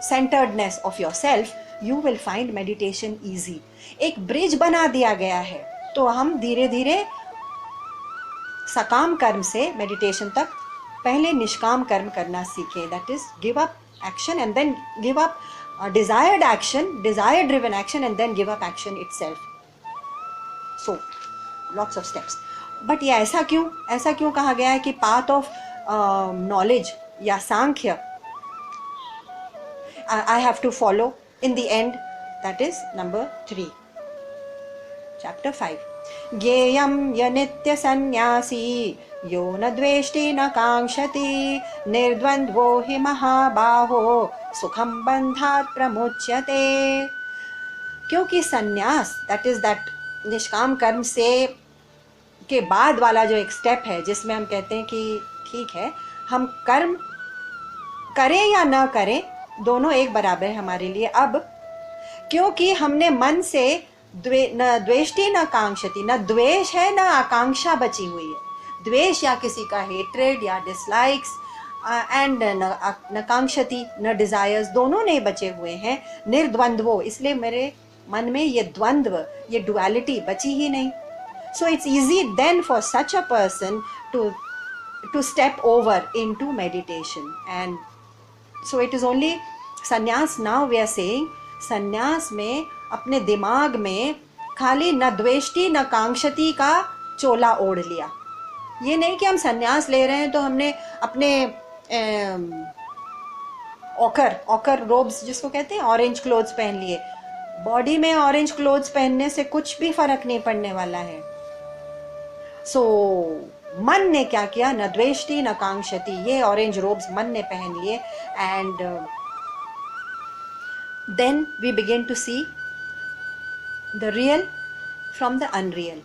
centeredness of yourself, you will find meditation easy. एक ब्रिज बना दिया गया है, तो हम धीरे धीरे सकाम कर्म से मेडिटेशन तक पहले निष्काम कर्म करना सीखें. That is give up action and then give up desired action, desire driven action, and then give up action itself. So lots of steps. But ये ऐसा क्यों कहा गया है कि path of knowledge या सांख्य I have to follow in the end. That is number 3, chapter 5. ज्ञेयं य नित्य सन्न्यासी यो न द्वेष्टि न कांक्षति निर्द्वन्द्वो हि महाबाहो सुखम बंधात् प्रमुच्यते। क्योंकि सन्यास, दैट इज दैट निष्काम कर्म से के बाद वाला जो एक स्टेप है जिसमें हम कहते हैं कि ठीक है, हम कर्म करें या न करें दोनों एक बराबर है हमारे लिए अब, क्योंकि हमने मन से न द्वेष्टि न कांक्षति, न द्वेष है न आकांक्षा बची हुई है। द्वेष या किसी का हेट्रेड या डिसलाइक्स एंड न कांक्षति न डिजायर्स, दोनों नहीं बचे हुए हैं। निर्द्वंद्वो, इसलिए मेरे मन में ये द्वंद्व, ये डुअलिटी बची ही नहीं। So it's easy then for such a person to step over into meditation. And so it is only संन्यास। नाउ वी आर सेइंग संन्यास में अपने दिमाग में खाली न द्वेष्टि न कांक्षति का चोला ओढ़ लिया। ये नहीं कि हम संन्यास ले रहे हैं तो हमने अपने ऑकर रोब्स जिसको कहते हैं, ऑरेंज क्लोथ्स पहन लिए। बॉडी में ऑरेंज क्लोथ्स पहनने से कुछ भी फर्क नहीं पड़ने वाला है। सो मन ने क्या किया, न द्वेष्टि न कांक्षति, ये ऑरेंज रोब्स मन ने पहन लिए। And then we begin to see the real from the unreal.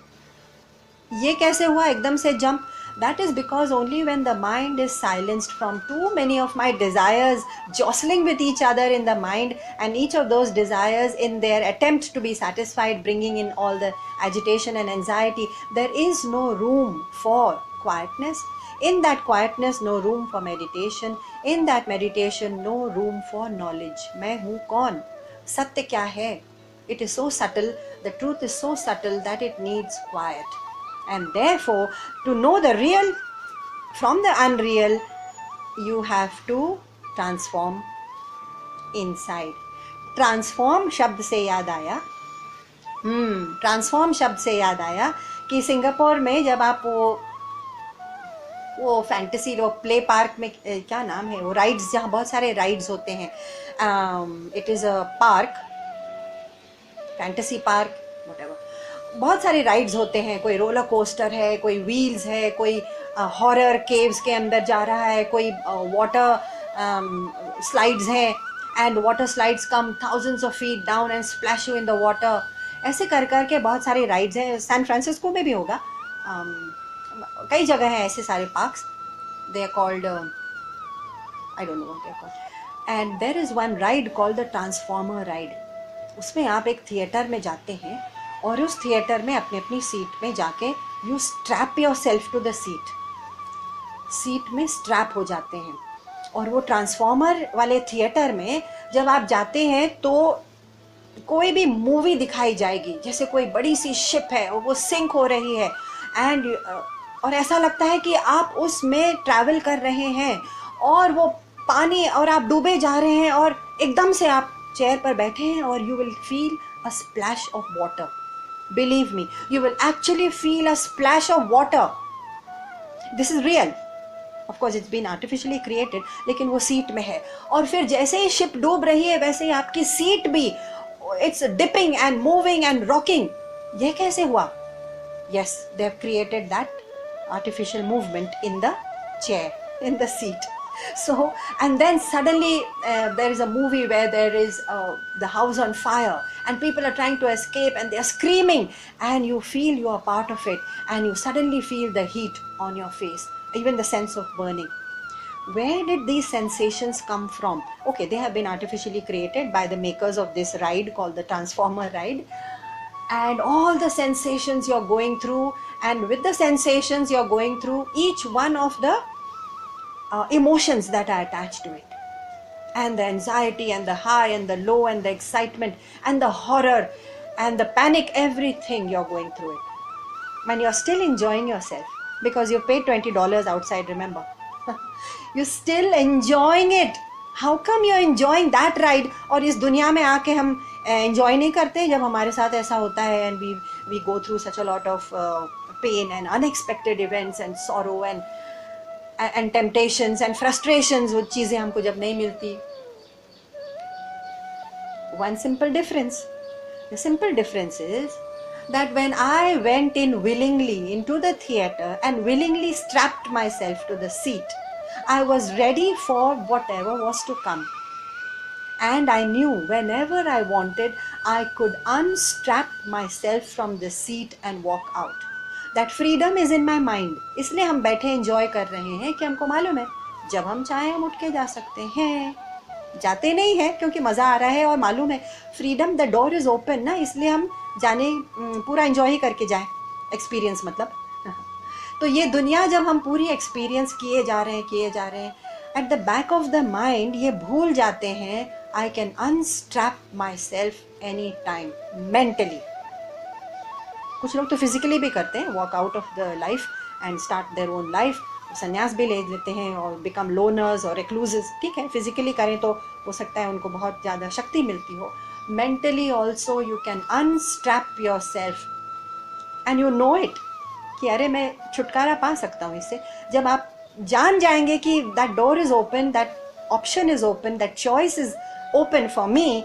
ये कैसे हुआ एकदम से jump? That is because only when the mind is silenced from too many of my desires jostling with each other in the mind, and each of those desires in their attempt to be satisfied bringing in all the agitation and anxiety, there is no room for quietness. In that quietness no room for meditation. In that meditation no room for knowledge. मैं हूँ कौन, सत्य क्या है? It is so subtle, the truth is so subtle that it needs quiet. And therefore to know the real from the unreal you have to transform inside. Transform शब्द से याद आया, ट्रांसफॉर्म शब्द से याद आया कि सिंगापुर में जब आप वो फैंटेसी वो प्ले पार्क में, क्या नाम है वो राइड्स, जहाँ बहुत सारे राइड्स होते हैं, it is a park, fantasy park, whatever, बहुत सारे राइड्स होते हैं। कोई रोलर कोस्टर है, कोई व्हील्स है, कोई हॉरर केव्स के अंदर जा रहा है, कोई वाटर स्लाइड्स हैं, and water slides come thousands of feet down and splash you in the water. ऐसे कर करके बहुत सारे राइड्स हैं। सैन फ्रांसिस्को में भी होगा, कई जगह हैं ऐसे सारे parks. They are called, I don't know what they are called. And there is one ride called the Transformer ride. उसमें आप एक थिएटर में जाते हैं और उस थिएटर में अपनी अपनी सीट में जाके you strap yourself to the seat में स्ट्रैप हो जाते हैं। और वो ट्रांसफॉर्मर वाले थिएटर में जब आप जाते हैं तो कोई भी मूवी दिखाई जाएगी, जैसे कोई बड़ी सी शिप है और वो सिंक हो रही है, एंड और ऐसा लगता है कि आप उसमें ट्रैवल कर रहे हैं और वो पानी, और आप डूबे जा रहे हैं, और एकदम से आप चेयर पर बैठे हैं और you will feel a splash of water. Believe me, you will actually feel a splash of water. This is real. Of course it's been artificially created, लेकिन वो सीट में है। और फिर जैसे ही शिप डूब रही है वैसे ही आपकी सीट भी, it's dipping and moving and rocking. ये कैसे हुआ? Yes, they have created that artificial movement in the chair, in the seat. So, and then suddenly there is a movie where there is the house on fire and people are trying to escape and they are screaming, and you feel you are part of it, and you suddenly feel the heat on your face, even the sense of burning. Where did these sensations come from? Okay, they have been artificially created by the makers of this ride called the Transformer ride. And all the sensations you're going through, and with the sensations you're going through, each one of the emotions that are attached to it, and the anxiety and the high and the low and the excitement and the horror and the panic, everything you're going through it, when you're still enjoying yourself because you paid $20 outside, remember. You're still enjoying it. How come you're enjoying that ride? और इस दुनिया में आके हम enjoy नहीं करते जब हमारे साथ ऐसा होता है, and we go through such a lot of pain and unexpected events and sorrow and temptations and frustrations, वो चीज़ें हमको जब नहीं मिलती. One simple difference. The simple difference is that when I went in willingly into the theater and willingly strapped myself to the seat, I was ready for whatever was to come. And I knew whenever I wanted, I could unstrap myself from the seat and walk out. That freedom is in my mind. इसलिए हम बैठे enjoy कर रहे हैं कि हमको मालूम है जब हम चाहें हम उठ के जा सकते हैं. जाते नहीं है क्योंकि मज़ा आ रहा है और मालूम है freedom, the door is open ना, इसलिए हम जाने पूरा एंजॉय ही करके जाएं. एक्सपीरियंस मतलब तो ये दुनिया जब हम पूरी एक्सपीरियंस किए जा रहे हैं at the back of the mind ये भूल जाते हैं I can unstrap myself any time mentally. कुछ लोग तो फिजिकली भी करते हैं, walk out of the life and start their own life, संन्यास भी ले लेते हैं और बिकम लोनर्स और रिक्लूजेस. ठीक है, फिजिकली करें तो हो सकता है उनको बहुत ज़्यादा शक्ति मिलती हो. Mentally also you can unstrap yourself and you know it कि अरे मैं छुटकारा पा सकता हूँ इससे. जब आप जान जाएंगे कि that door is open, that option is open, that choice is open for me,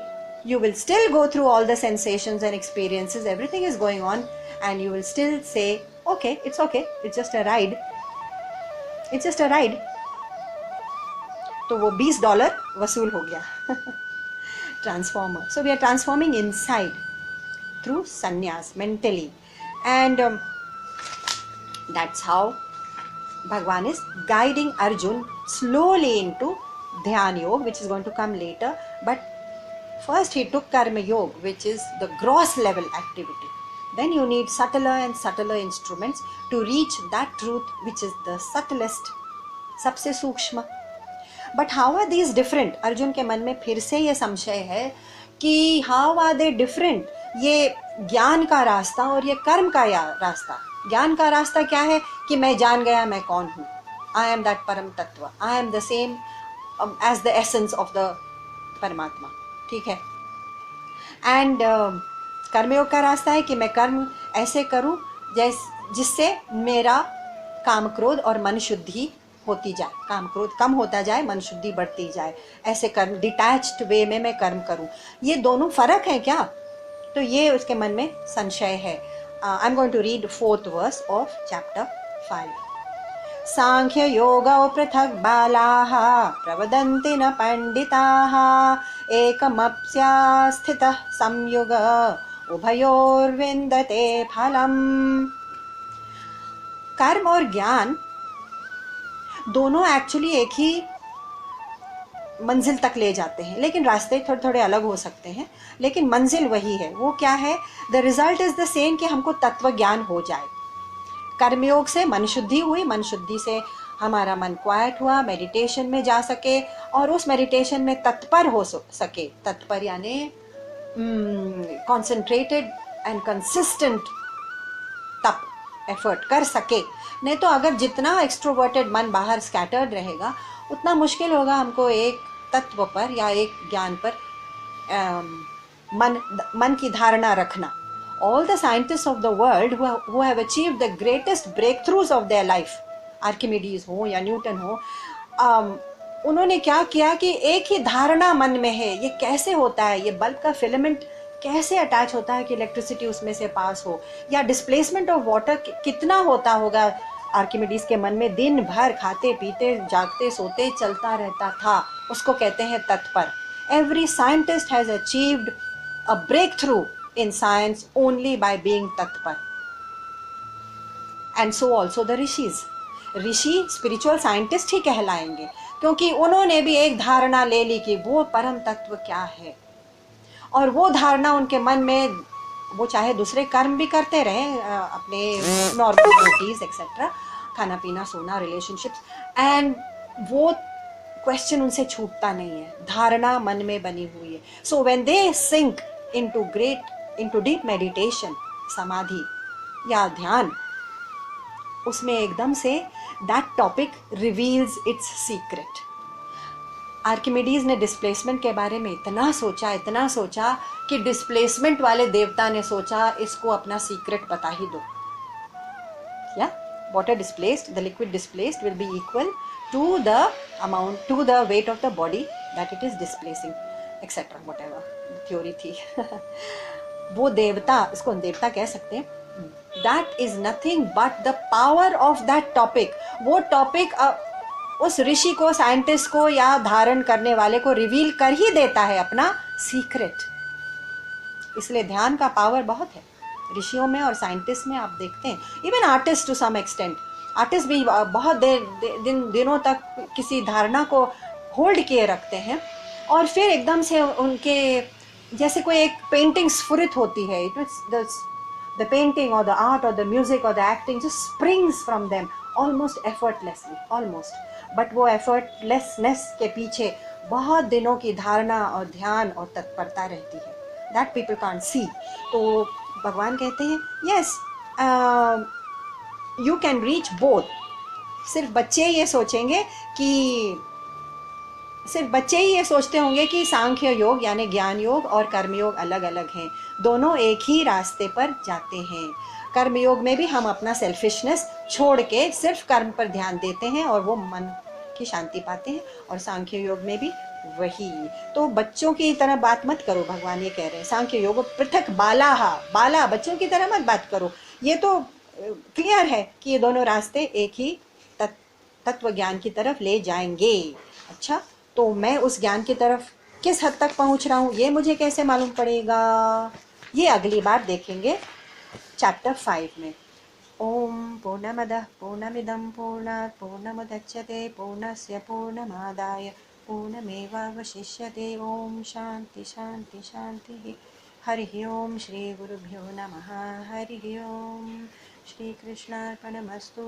you will still go through all the sensations and experiences, everything is going on, and you will still say okay, it's just a ride, it's just a ride. तो वो $20 वसूल हो गया. Transformer. So we are transforming inside through sannyas mentally, and that's how Bhagwan is guiding Arjun slowly into Dhyan Yoga, which is going to come later. But first he took Karma Yoga, which is the gross level activity. Then you need subtler and subtler instruments to reach that truth which is the subtlest, सबसे सूक्ष्म. But how are these different? Arjun के मन में फिर से ये संशय है कि how are they different? ये ज्ञान का रास्ता और ये कर्म का रास्ता. ज्ञान का रास्ता क्या है कि मैं जान गया मैं कौन हूँ. I am that परम तत्व. I am the same as the essence of the परमात्मा. ठीक है. एंड कर्मयोग का रास्ता है कि मैं कर्म ऐसे करूं जिससे मेरा काम क्रोध और मन शुद्धि होती जाए, काम क्रोध कम होता जाए, मन शुद्धि बढ़ती जाए. ऐसे कर्म डिटैच्ड वे में मैं कर्म करूं. ये दोनों फर्क है क्या? तो ये उसके मन में संशय है. I am going to read 4th verse of chapter 5. सांख्य योगौ पृथक् बालाः प्रवदन्ति न पंडिताः एकमप्स्यास्थितः संयुग उभयोर्विन्दते फलम्. कर्म और ज्ञान दोनों एक्चुअली एक ही मंजिल तक ले जाते हैं, लेकिन रास्ते थोड़े थोड़े अलग हो सकते हैं, लेकिन मंजिल वही है. वो क्या है? The result is the same कि हमको तत्व ज्ञान हो जाए. कर्मयोग से मन शुद्धि हुई, मन शुद्धि से हमारा मन क्वाइट हुआ, मेडिटेशन में जा सके और उस मेडिटेशन में तत्पर हो सके. तत्पर यानी कॉन्सेंट्रेटेड एंड कंसिस्टेंट तप एफर्ट कर सके. नहीं तो अगर जितना एक्सट्रोवर्टेड मन बाहर स्कैटर्ड रहेगा उतना मुश्किल होगा हमको एक तत्व पर या एक ज्ञान पर मन की धारणा रखना. All the scientists of the world who have achieved the greatest breakthroughs of their life, Archimedes हो या न्यूटन हो, उन्होंने क्या किया कि एक ही धारणा मन में है. ये कैसे होता है? ये बल्ब का फिलामेंट कैसे अटैच होता है कि इलेक्ट्रिसिटी उसमें से पास हो, या डिस्प्लेसमेंट ऑफ वाटर कितना होता होगा आर्किमिडीज के मन में. दिन भर खाते पीते जागते सोते चलता रहता था. उसको कहते हैं तत्पर. Every scientist has achieved a breakthrough in science only by being tatpar. And so also the rishis. ऋषि स्पिरिचुअल साइंटिस्ट ही कहलाएंगे क्योंकि उन्होंने भी एक धारणा ले ली कि वो परम तत्व क्या है, और वो धारणा उनके मन में, वो चाहे दूसरे कर्म भी करते रहे, अपने नॉर्मल ड्यूटीज एक्सेट्रा, खाना पीना सोना रिलेशनशिप्स, एंड वो क्वेश्चन उनसे छूटता नहीं है. धारणा मन में बनी हुई है. So when they sink into deep meditation, समाधि या ध्यान, उसमें एकदम से that topic reveals its secret. Archimedes ने डिस्प्लेसमेंट के बारे में इतना सोचा कि डिस्प्लेसमेंट वाले देवता ने सोचा इसको अपना सीक्रेट बता ही दो. या water displaced, the liquid displaced will be equal to the amount, to the weight of the body that it is displacing, etc. whatever theory थी. वो देवता, इसको देवता कह सकते हैं, that is nothing but the power of that topic. वो topic उस ऋषि को, साइंटिस्ट को या धारण करने वाले को रिवील कर ही देता है अपना सीक्रेट। इसलिए ध्यान का पावर बहुत है ऋषियों में और साइंटिस्ट में। आप देखते हैं even artist to some extent, artist भी बहुत दिनों तक किसी धारणा को होल्ड किए रखते हैं, और फिर एकदम से उनके, जैसे कोई एक पेंटिंग स्फुरित होती है, it the painting or the art or the music or the acting just springs from them almost effortlessly, almost। but वो effortlessness के पीछे बहुत दिनों की धारणा और ध्यान और तत्परता रहती है, that people can't see। तो भगवान कहते हैं yes, you can reach both। सिर्फ बच्चे ये सोचेंगे कि, सिर्फ बच्चे ही ये सोचते होंगे कि सांख्य योग यानी ज्ञान योग और कर्म योग अलग अलग हैं, दोनों एक ही रास्ते पर जाते हैं। कर्म योग में भी हम अपना सेल्फिशनेस छोड़ के सिर्फ कर्म पर ध्यान देते हैं और वो मन की शांति पाते हैं, और सांख्य योग में भी वही। तो बच्चों की तरह बात मत करो, भगवान ये कह रहे हैं सांख्य योग पृथक बाला, बच्चों की तरह मत बात करो। ये तो क्लियर है कि ये दोनों रास्ते एक ही तत्व ज्ञान की तरफ ले जाएंगे। अच्छा, तो मैं उस ज्ञान की तरफ किस हद तक पहुंच रहा हूँ ये मुझे कैसे मालूम पड़ेगा, ये अगली बार देखेंगे चैप्टर 5 में। ओम पूर्णमदः पूर्णमिदं पूर्णात् पूर्णमुदच्यते पूर्णस्य पूर्णमादाय पूर्णमेवावशिष्यते। ओम शांति शांति शांति। हरि ओम श्री गुरुभ्यो नमः। हरि ओम। श्री कृष्णार्पणमस्तु।